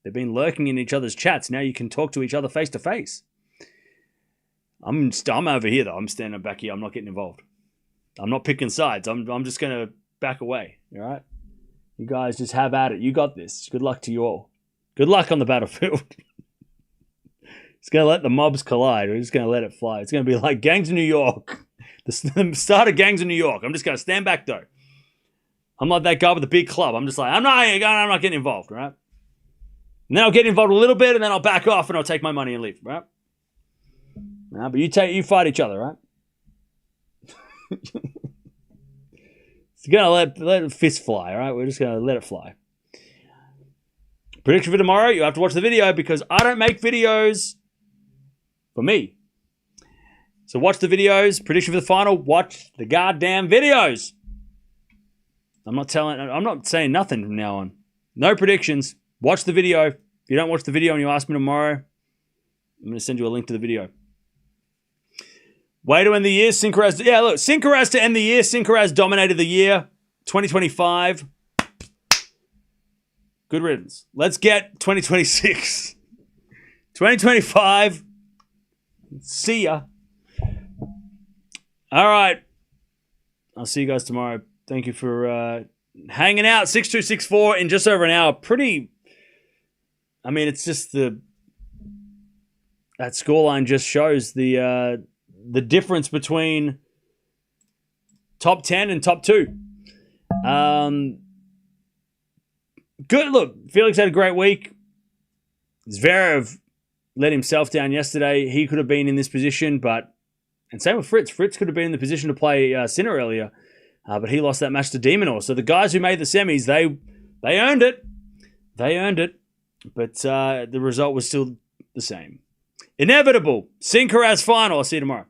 They've been lurking in each other's chats. Now you can talk to each other face to face. I'm over here though. I'm standing back here. I'm not getting involved. I'm not picking sides. I'm just gonna back away. All right. You guys just have at it. You got this. Good luck to you all. Good luck on the battlefield. It's gonna let the mobs collide. We're just gonna let it fly. It's gonna be like Gangs of New York. The start of Gangs of New York. I'm just gonna stand back though. I'm like that guy with the big club. I'm just like, I'm not getting involved, right? And then I'll get involved a little bit, and then I'll back off, and I'll take my money and leave, right? Nah, but you fight each other, right? It's gonna let the fist fly, all right? We're just gonna let it fly. Prediction for tomorrow: you have to watch the video because I don't make videos for me. So watch the videos. Prediction for the final: watch the goddamn videos. I'm not saying nothing from now on. No predictions. Watch the video. If you don't watch the video and you ask me tomorrow, I'm going to send you a link to the video. Way to end the year. Sinker-as. Yeah, look. Sinker-as to end the year. Sinker-as dominated the year. 2025. Good riddance. Let's get 2026. 2025. See ya. All right. I'll see you guys tomorrow. Thank you for hanging out. 6264 in just over an hour. It's just that scoreline just shows the difference between top 10 and top 2. Good. Look, Felix had a great week. Zverev let himself down yesterday. He could have been in this position, and same with Fritz. Fritz could have been in the position to play Sinner earlier. But he lost that match to Demonor. So the guys who made the semis, they earned it. They earned it. But the result was still the same. Inevitable. Sinker-as final. I'll see you tomorrow.